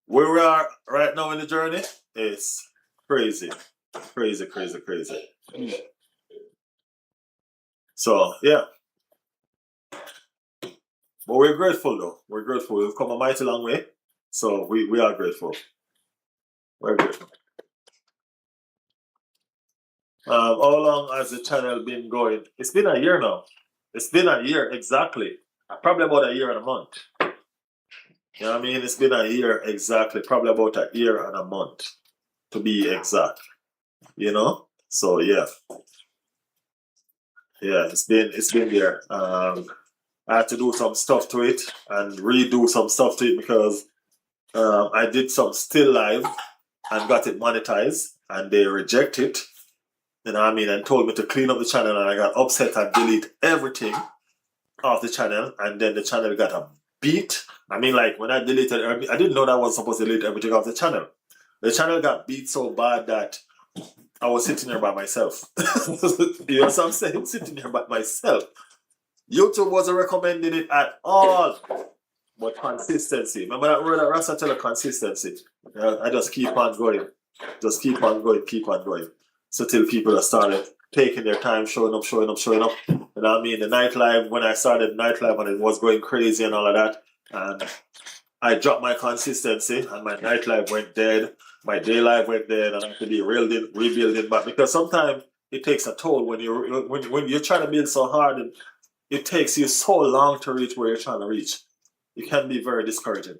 where we are right now in the journey is crazy. Crazy, crazy, crazy. So yeah. But we're grateful though. We're grateful. We've come a mighty long way. So we are grateful. We're grateful. How long has the channel been going? It's been a year now. It's been a year exactly. Probably about a year and a month. You know what I mean? It's been a year exactly. Probably about a year and a month to be exact. You know? So yeah. Yeah, it's been there. I had to do some stuff to it and redo some stuff to it because I did some still live and got it monetized and they reject it. You know what I mean? And told me to clean up the channel and I got upset and delete everything off the channel and then the channel got a beat. I mean, like when I deleted, I didn't know that I was supposed to delete everything off the channel. The channel got beat so bad that I was sitting there by myself. You know what I'm saying? Sitting there by myself. YouTube wasn't recommending it at all. But consistency. Remember that word that Rasta tell you, consistency. I just keep on going. Just keep on going, keep on going. So till people have started taking their time, showing up, showing up, showing up. You know what I mean? The nightlife, when I started nightlife and it was going crazy and all of that, and I dropped my consistency and my nightlife went dead, my day life went dead, and I had to be rebuilding back. Because sometimes it takes a toll when you're trying to build so hard and it takes you so long to reach where you're trying to reach. It can be very discouraging.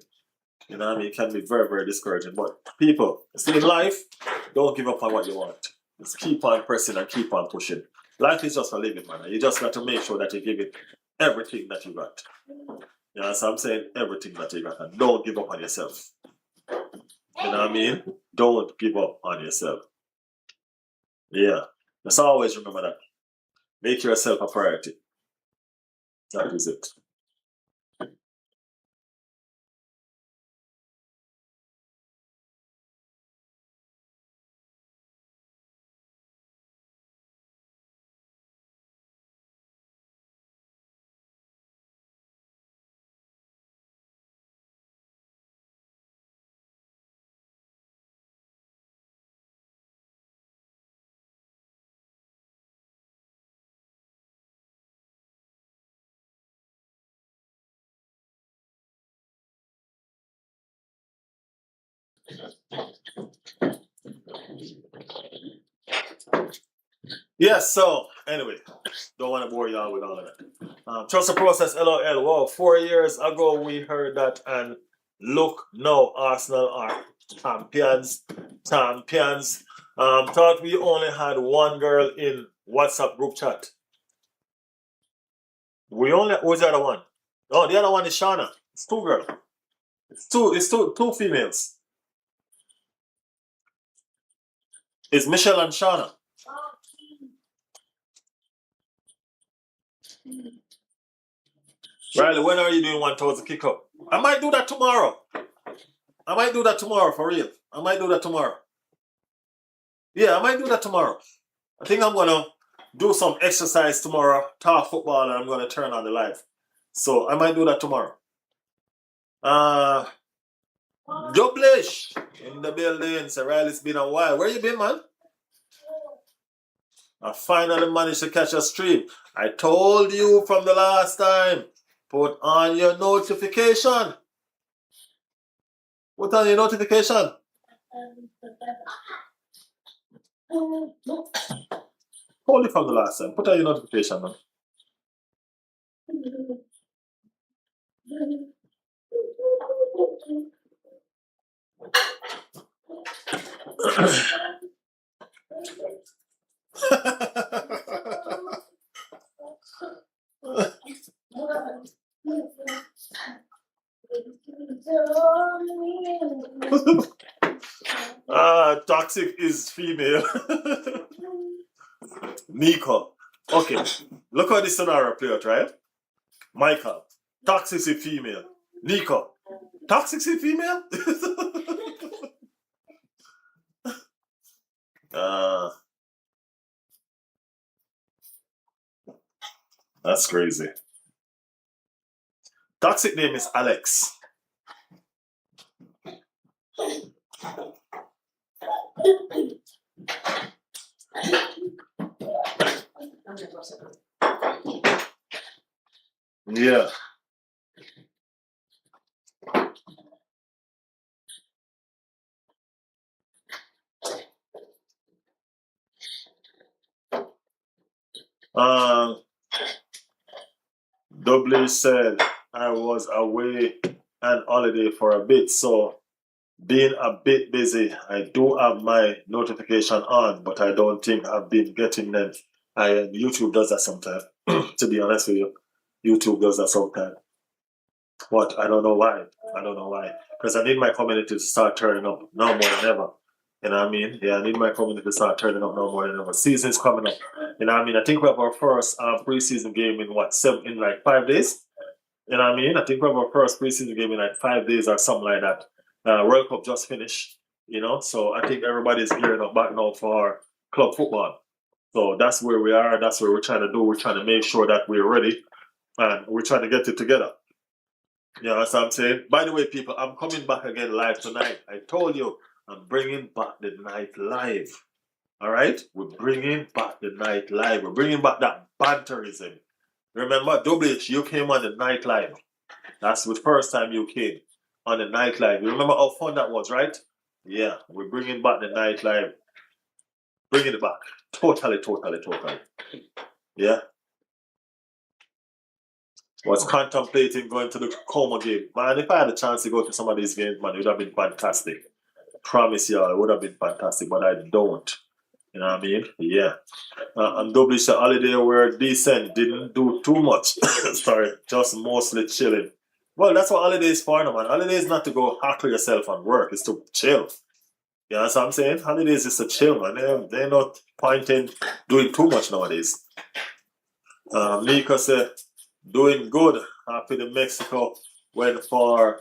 You know what I mean? It can be very, very discouraging. But people, in life, don't give up on what you want. Just keep on pressing and keep on pushing. Life is just a living, man. You just got to make sure that you give it everything that you got. You know, so I'm saying everything that you got. And don't give up on yourself. You know what I mean? Don't give up on yourself. Yeah. Just always remember that. Make yourself a priority. That is it. Yes, so anyway, don't want to bore y'all with all of that. Trust the process, LOL. Wow, 4 years ago we heard that, and look now, Arsenal are champions. Champions. Thought we only had one girl in WhatsApp group chat. Who's the other one? Oh, the other one is Shauna. It's two girls. It's two females. It's Michelle and Shauna. Riley, when are you doing 1,000 kick up? I might do that tomorrow. I might do that tomorrow for real. I might do that tomorrow. Yeah, I might do that tomorrow. I think I'm gonna do some exercise tomorrow, talk football, and I'm gonna turn on the live. So I might do that tomorrow. Doublish in the building. So Riley, it's been a while. Where you been, man? I finally managed to catch a stream. I told you from the last time. Put on your notification. Put on your notification. Hold it from the last time. Put on your notification, man. is female. Nico. Okay. Look how this scenario play out, right? Michael. Toxic is female. Nico. Toxic is female? That's crazy. Toxic name is Alex. Yeah. W said I was away on holiday for a bit, so being a bit busy. I do have my notification on, but I don't think I've been getting them. YouTube does that sometimes. To be honest with you, YouTube does that sometimes. But I don't know why. I don't know why. Because I need my community to start turning up now more than ever. You know what I mean? Yeah, I need my community to start turning up now more than ever. Season's coming up. You know what I mean? I think we have our first preseason game in in like 5 days. You know what I mean? I think we have our first preseason game in like 5 days or something like that. World Cup just finished, you know, so I think everybody's gearing up back now for club football. So that's where we are. That's what we're trying to do. We're trying to make sure that we're ready and we're trying to get it together. You know what I'm saying? By the way, people, I'm coming back again live tonight. I told you I'm bringing back the night live. All right? We're bringing back the night live. We're bringing back that banterism. Remember, WH, you came on the night live. That's the first time you came on the night live. You remember how fun that was, right? Yeah, we're bringing back the night live. Bringing it back. Totally. Yeah. Was contemplating going to the Como game. Man, if I had a chance to go to some of these games, man, it would have been fantastic. Promise y'all, it would have been fantastic, but I don't. You know what I mean? Yeah. And WH the holiday were decent, didn't do too much. Sorry, just mostly chilling. Well, that's what holiday is for, no, man. Holiday is not to go hackle yourself on work, it's to chill. You know what I'm saying? Holidays is to chill, man. They're not pointing doing too much nowadays. Mika said, doing good. Happy to Mexico went for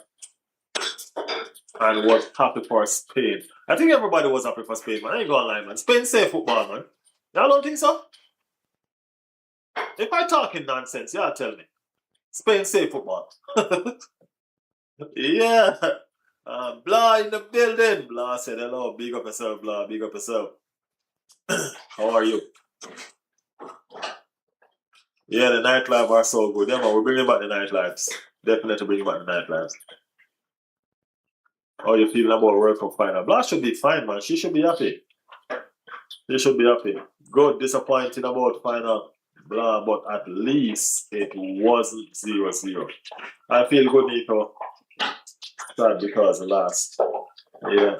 and was happy for Spain. I think everybody was happy for Spain, man. I ain't gonna lie, man. Spain say football, man. Y'all don't think so? If I talking nonsense, y'all tell me. Spain say football. Yeah. Blah in the building. Blah said hello. Big up yourself, Blah. Big up yourself. How are you? Yeah, the nightlife are so good. Yeah, man, we're bringing back the nightlives. Definitely bringing back the nightlives. How you feeling about World Cup final? Blah should be fine, man. She should be happy. She should be happy. Good, disappointing about final. Blah, but at least it wasn't 0-0. I feel good, Nico. Sad because last. Yeah.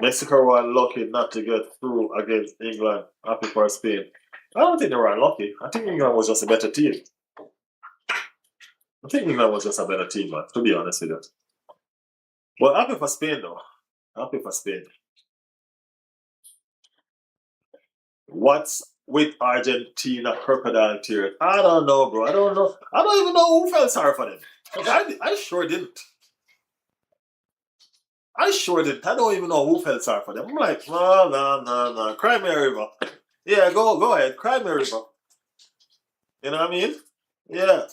Mexico were unlucky not to get through against England. Happy for Spain. I don't think they were unlucky. I think England was just a better team. I think England was just a better team, man, to be honest with you. But happy for Spain, though. Happy for Spain. What's with Argentina crocodile tears? I don't know, bro. I don't know. I don't even know who felt sorry for them. I sure didn't. I sure didn't. I don't even know who felt sorry for them. I'm like, no. Cry me a river. Yeah, go ahead. Cry me a river. You know what I mean? Yeah.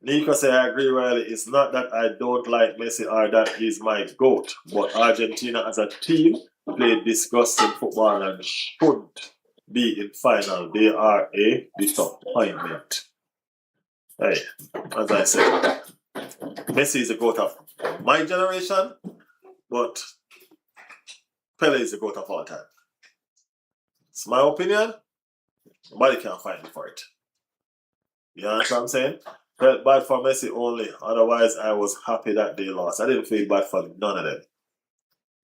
Nico said, I agree, Riley. It's not that I don't like Messi or that he's my GOAT, but Argentina as a team played disgusting football and should be in final. They are a disappointment. Hey, as I said, Messi is the GOAT of my generation, but Pele is the GOAT of all time. It's my opinion. Nobody can fight me for it. You understand what I'm saying? Felt bad for Messi only. Otherwise, I was happy that they lost. I didn't feel bad for none of them.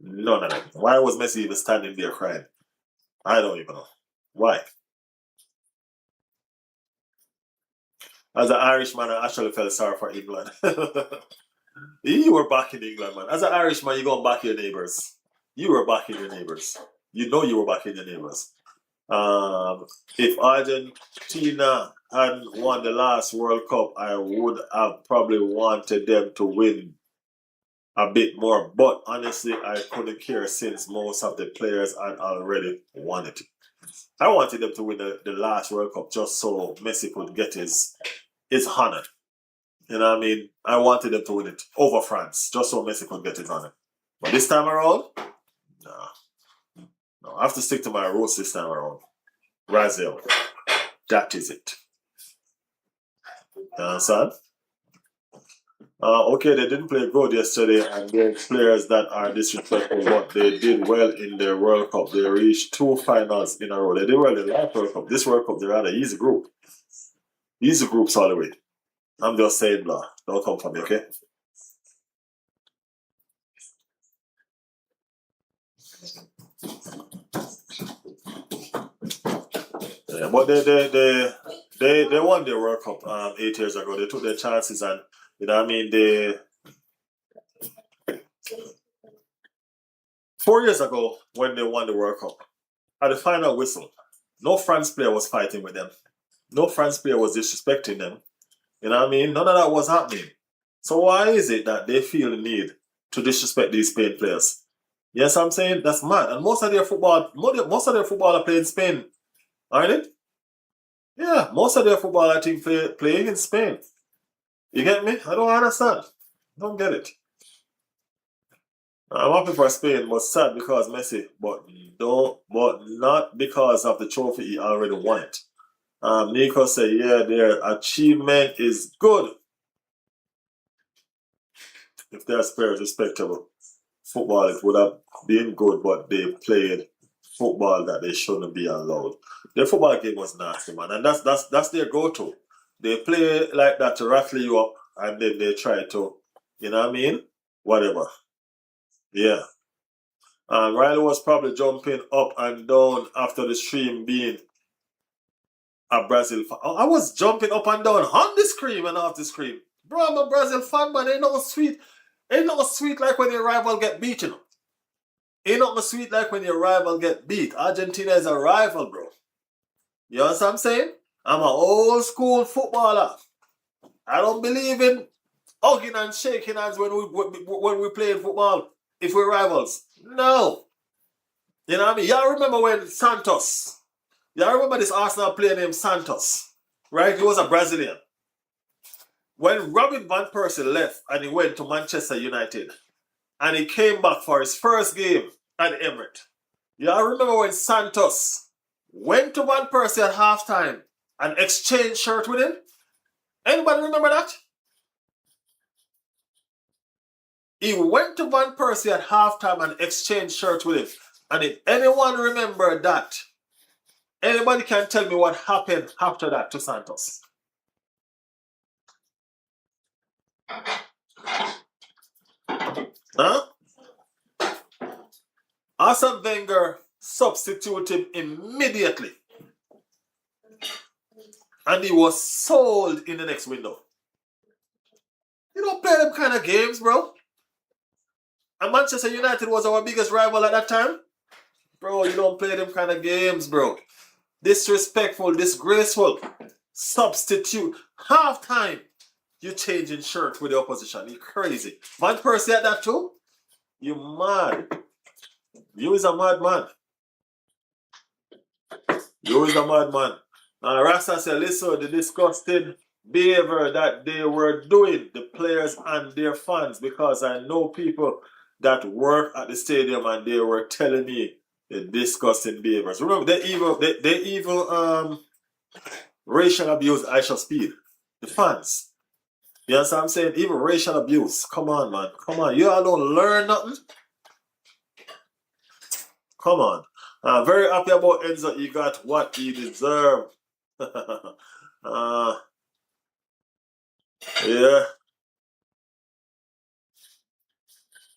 None of them. Why was Messi even standing there crying? I don't even know. Why? As an Irishman, I actually felt sorry for England. You were back in England, man. As an Irishman, you go back your neighbors. You were back in your neighbors. You know you were back in your neighbors. If Argentina hadn't won the last World Cup, I would have probably wanted them to win a bit more. But honestly, I couldn't care since most of the players had already won it. I wanted them to win the last World Cup just so Messi could get his honor. You know what I mean? I wanted them to win it over France just so Messi could get his honor. But this time around, no. No, I have to stick to my roots this time around. Brazil. That is it. You understand? Okay, they didn't play good yesterday, and there's players that are disrespectful, but they did well in their World Cup. They reached 2 finals in a row. They did well in the last World Cup. This World Cup, they had an easy group. Easy groups all the way. I'm just saying, blah. Don't come for me, okay? Yeah, but they won their World Cup 8 years ago. They took their chances, and you know what I mean. 4 years ago when they won the World Cup, at the final whistle, no France player was fighting with them. No France player was disrespecting them. You know what I mean? None of that was happening. So why is it that they feel the need to disrespect these Spain players? Yes, I'm saying that's mad. And most of their football are playing in Spain, aren't it? Yeah, most of their football I think playing in Spain. You get me? I don't understand. Don't get it. I'm happy for Spain, but sad because Messi. But not because of the trophy he already won it. Nico said, yeah, their achievement is good. If their spirit is respectable, football it would have been good, but they played football that they shouldn't be allowed. Their football game was nasty, man, and that's their go-to. They play like that to rattle you up, and then they try to, you know what I mean? Whatever. Yeah. Riley was probably jumping up and down after the stream being a Brazil fan. I was jumping up and down on the screen and off the screen. Bro, I'm a Brazil fan, but ain't no sweet. Ain't no sweet like when your rival get beaten. Ain't no sweet like when your rival get beat. Argentina is a rival, bro. You understand what I'm saying? I'm an old school footballer. I don't believe in hugging and shaking hands when we play football if we're rivals. No. You know what I mean? Y'all remember when Santos, y'all remember this Arsenal player named Santos, right? He was a Brazilian. When Robin Van Persie left and he went to Manchester United and he came back for his first game at Emirates, y'all remember when Santos went to Van Persie at halftime and exchanged shirt with him? Anybody remember that? He went to Van Persie at halftime and exchanged shirts with him. And if anyone remember that, anybody can tell me what happened after that to Santos. Huh? Arsene Wenger substituted him immediately. And he was sold in the next window. You don't play them kind of games, bro. And Manchester United was our biggest rival at that time. Bro, you don't play them kind of games, bro. Disrespectful, disgraceful. Substitute. Half-time. You changing shirt with the opposition. You crazy. Van Persie at that too? You mad. You is a madman. You is a madman. Rasta said, listen, the disgusting behavior that they were doing, the players and their fans, because I know people that work at the stadium and they were telling me the disgusting behaviors. Remember, they even racial abuse Aisha Speed. The fans. You know what I'm saying? Even racial abuse. Come on, man. Come on. You all don't learn nothing. Come on. I'm very happy about Enzo. He got what he deserved. Yeah.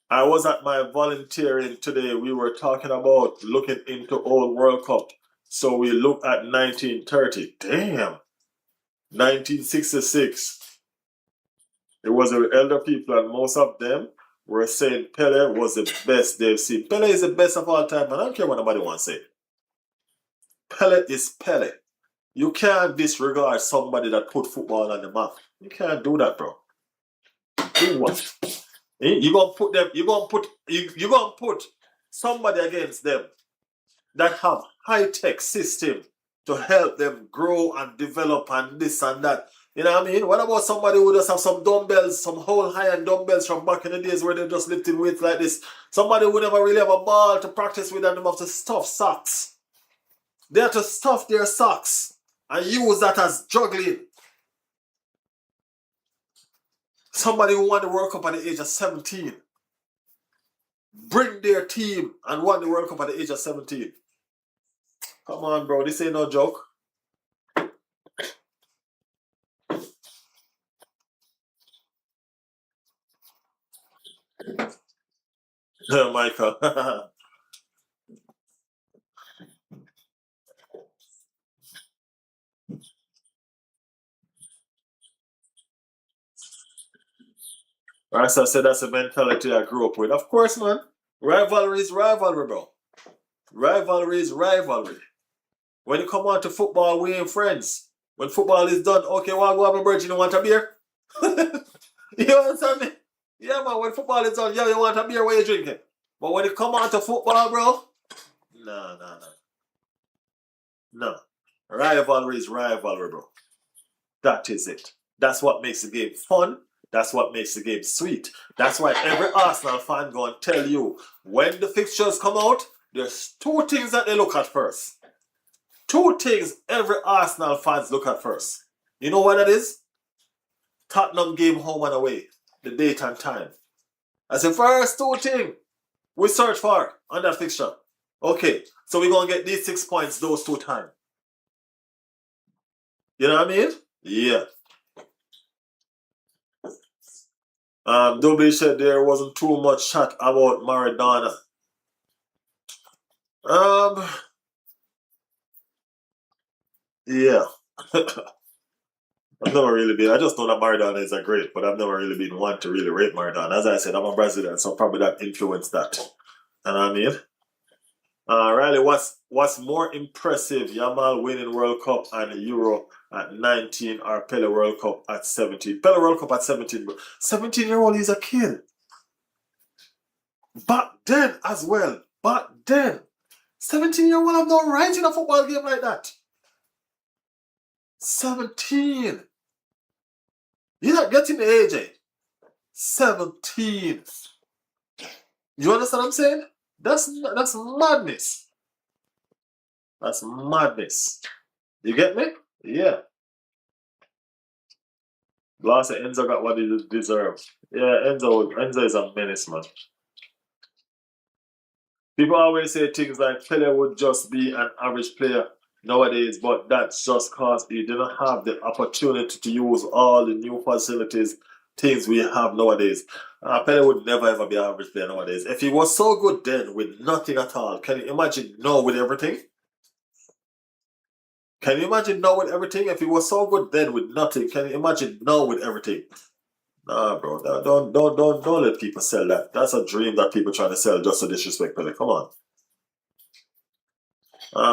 I was at my volunteering today. We were talking about looking into old World Cup. So we looked at 1930. Damn. 1966. It was the elder people, and most of them were saying Pele was the best they've seen. Pele is the best of all time, and I don't care what nobody wants to say. Pele is Pele. You can't disregard somebody that put football on the map. You can't do that, bro. Do what? You gonna put them? You gonna put somebody against them that have high tech system to help them grow and develop and this and that. You know what I mean? What about somebody who just have some dumbbells, some whole high-end dumbbells from back in the days where they're just lifting weights like this? Somebody who never really have a ball to practice with and them have to stuff socks. They have to stuff their socks and use that as juggling. Somebody who won the World Cup at the age of 17. Bring their team and won the World Cup at the age of 17. Come on, bro. This ain't no joke. Michael. Right, so I said that's the mentality I grew up with. Of course, man. Rivalry is rivalry, bro. Rivalry is rivalry. When you come on to football, we ain't friends. When football is done, okay, well, go have a bird, you don't want a beer? You understand me? Yeah, man, when football is done, yeah, you want a beer, what you drinking? But when you come on to football, bro, no. No. Rivalry is rivalry, bro. That is it. That's what makes the game fun. That's what makes the game sweet. That's why every Arsenal fan going to tell you when the fixtures come out, there's two things that they look at first. Two things every Arsenal fans look at first. You know what that is? Tottenham game home and away, the date and time. That's the first two things we search for on that fixture. Okay, so we're going to get these 6 points those two times. You know what I mean? Yeah. Dubby said there wasn't too much chat about Maradona. Yeah. I've never really been. I just know that Maradona is a great, but I've never really been one to really rate Maradona. As I said, I'm a Brazilian, so probably that influenced that. You know what I mean? Riley, what's more impressive? Yamal winning World Cup and Euro at 19 or Pele World Cup at 17? Pele World Cup at 17. 17-year-old is a kid. Back then as well. Back then. 17-year-old have no right in a football game like that. 17. You're not getting the age, eh? 17. You understand what I'm saying? That's madness. That's madness. You get me? Yeah. Last Enzo got what he deserved. Yeah, Enzo is a menace, man. People always say things like Pele would just be an average player nowadays, but that's just because he didn't have the opportunity to use all the new facilities, things we have nowadays. Pele would never ever be an average player nowadays. If he was so good then with nothing at all, can you imagine now with everything? Can you imagine now with everything? If he was so good then with nothing, can you imagine now with everything? Nah, bro, don't let people sell that. That's a dream that people trying to sell just to disrespect Pele. Come on.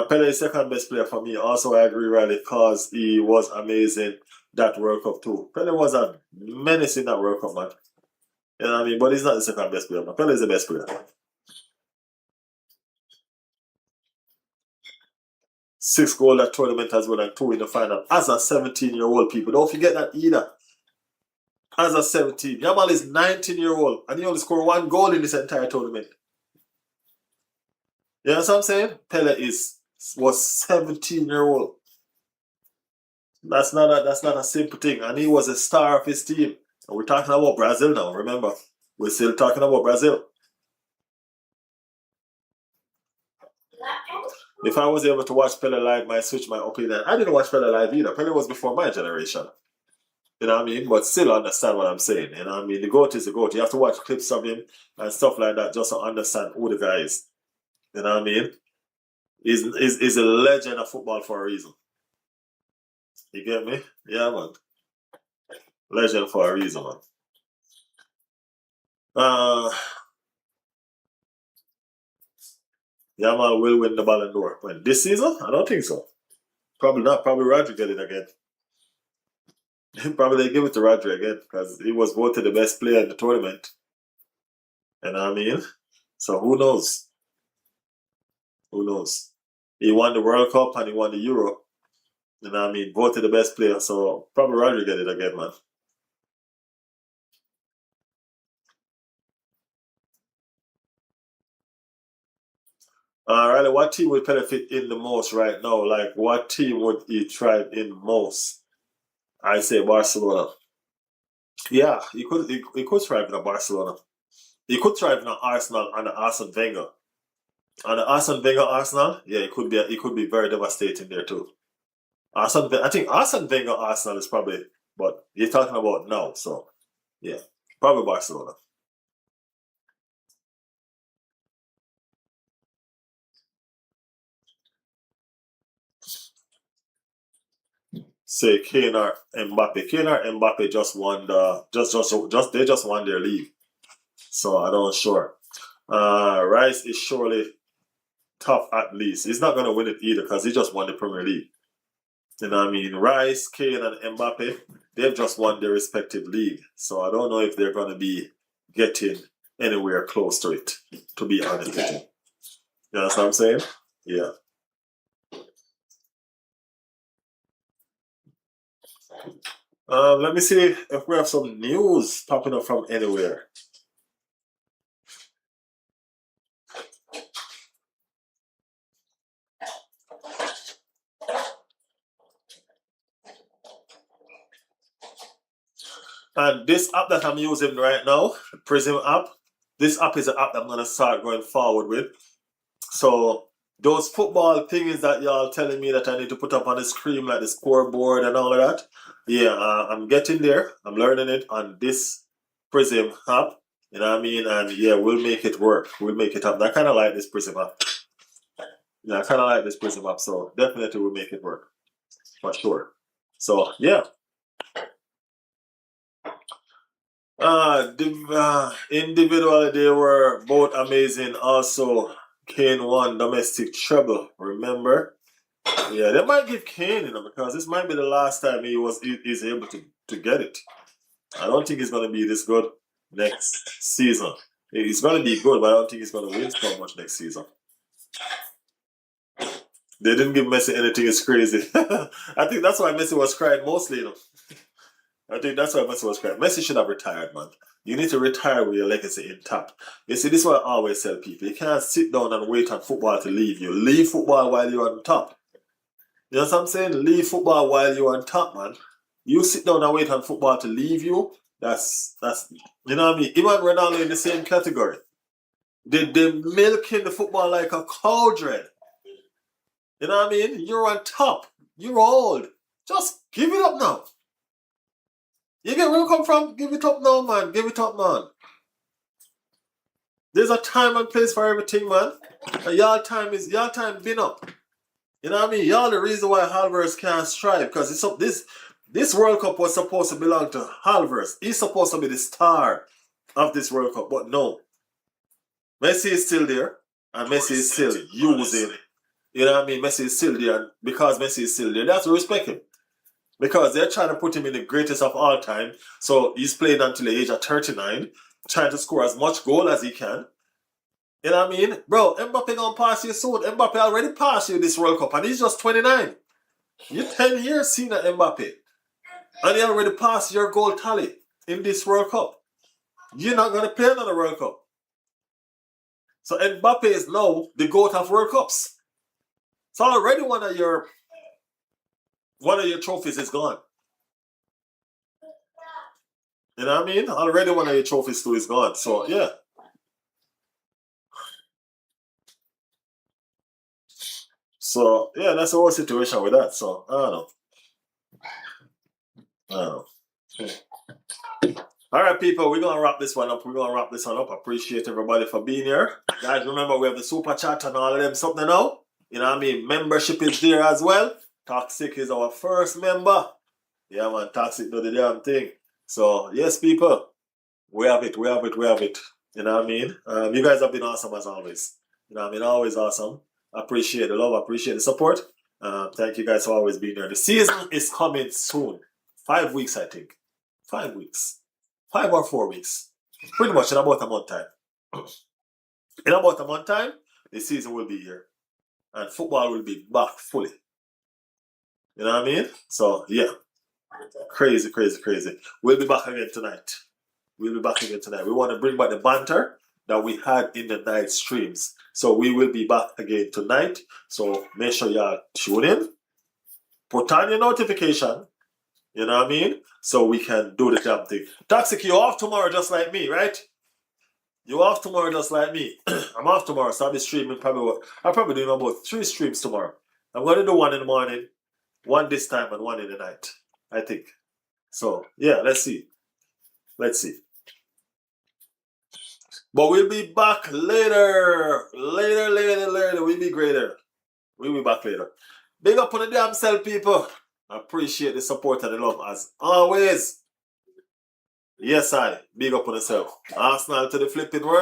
Pele is second best player for me. Also, I agree, Riley, because he was amazing that World Cup too. Pele was a menace in that World Cup, man. You know what I mean? But he's not the second best player, man. Pele is the best player. 6 goal that tournament as well and 2 in the final. As a 17-year-old, people. Don't forget that either. As a 17. Yamal is 19-year-old and he only scored 1 goal in this entire tournament. You know what I'm saying? Pele was 17-year-old. That's not a simple thing. And he was a star of his team. And we're talking about Brazil now, remember? We're still talking about Brazil. If I was able to watch Pele live, might switch my opinion. I didn't watch Pele live either. Pele was before my generation. You know what I mean? But still understand what I'm saying. You know what I mean? The GOAT is the GOAT. You have to watch clips of him and stuff like that just to understand who the guy is. You know what I mean? He's a legend of football for a reason. You get me? Yeah, man. Legend for a reason, man. Uh, Yamal will win the Ballon d'Or. When this season? I don't think so. Probably not. Probably Roger get it again. Probably they give it to Roger again because he was voted the best player in the tournament. You know what I mean? So who knows? Who knows? He won the World Cup and he won the Euro. You know what I mean? Voted the best player. So probably Roger get it again, man. Riley, what team would benefit in the most right now? Like, what team would he thrive in most? I say Barcelona. Yeah, he could thrive in a Barcelona. He could thrive in an Arsenal and an Arsene Wenger. And the Arsene Wenger Arsenal, yeah, it could be very devastating there too. I think Arsene Wenger Arsenal is probably, but you're talking about now, so yeah, probably Barcelona. Say Kane or Mbappe. Kane or Mbappe just won the just they just won their league, so I don't sure. Rice is surely tough at least. He's not gonna win it either because he just won the Premier League. You know what I mean? Rice, Kane, and Mbappe, they've just won their respective league. So I don't know if they're going to be getting anywhere close to it, to be honest with you. You know what I'm saying? Yeah. Let me see if we have some news popping up from anywhere. And this app that I'm using right now, Prism app, this app is an app that I'm going to start going forward with. So those football things that y'all telling me that I need to put up on the screen, like the scoreboard and all of that, yeah, I'm getting there. I'm learning it on this Prism app. You know what I mean? And yeah, we'll make it work. We'll make it up. I kind of like this Prism app. Yeah, I kind of like this Prism app. So definitely we'll make it work for sure. So yeah. Individually, they were both amazing. Also, Kane won domestic treble. Remember? Yeah, they might give Kane, because this might be the last time he's able to get it. I don't think he's gonna be this good next season. He's gonna be good, but I don't think he's gonna win so much next season. They didn't give Messi anything. It's crazy. I think that's why Messi was crying mostly. I think that's why Messi was crying. Messi should have retired, man. You need to retire with your legacy intact. You see, this is what I always tell people. You can't sit down and wait on football to leave you. Leave football while you're on top. You know what I'm saying? Leave football while you're on top, man. You sit down and wait on football to leave you. That's you know what I mean? Even Ronaldo in the same category. They milking the football like a cauldron. You know what I mean? You're on top. You're old. Just give it up now. You get where we come from? Give it up now, man. Give it up, man. There's a time and place for everything, man. And y'all time been up. You know what I mean? Y'all the reason why Halvers can't strive because this World Cup was supposed to belong to Halvers. He's supposed to be the star of this World Cup, but no. Messi is still there, and Messi is still using. You know what I mean? Messi is still there, and because Messi is still there, that's to respect him. Because they're trying to put him in the greatest of all time. So he's playing until the age of 39, trying to score as much goal as he can. You know what I mean? Bro, Mbappe gonna pass you soon. Mbappe already passed you this World Cup, and he's just 29. You're 10 years senior Mbappe. And he already passed your goal tally in this World Cup. You're not gonna play another World Cup. So Mbappe is now the GOAT of World Cups. So already one of your trophies is gone. You know what I mean? Already one of your trophies too is gone. So yeah. So yeah, that's the whole situation with that. So I don't know. I don't know. All right, people, we're gonna wrap this one up. Appreciate everybody for being here. Guys, remember we have the super chat and all of them something now. You know what I mean? Membership is there as well. Toxic is our first member. Yeah, man, Toxic do the damn thing. So yes, people. We have it. You know what I mean? You guys have been awesome as always. You know what I mean? Always awesome. Appreciate the love, appreciate the support. Thank you guys for always being there. The season is coming soon. 5 weeks, I think. 5 weeks. 5 or 4 weeks. Pretty much in about a month time. In about a month time, the season will be here. And football will be back fully. You know what I mean? So, yeah. Crazy. We'll be back again tonight. We want to bring back the banter that we had in the night streams. So we will be back again tonight. So make sure y'all tune in. Put on your notification. You know what I mean? So we can do the damn thing. Toxic, you're off tomorrow just like me, right? You're off tomorrow just like me. I'm off tomorrow, so I'll be streaming I'll probably do about 3 streams tomorrow. I'm going to do one in the morning, one this time, and one in the night, I think. So, yeah, let's see. But we'll be back later. We'll be greater. We'll be back later. Big up on the damn self, people. I appreciate the support and the love as always. Yes, I. Big up on yourself. Arsenal to the flipping world.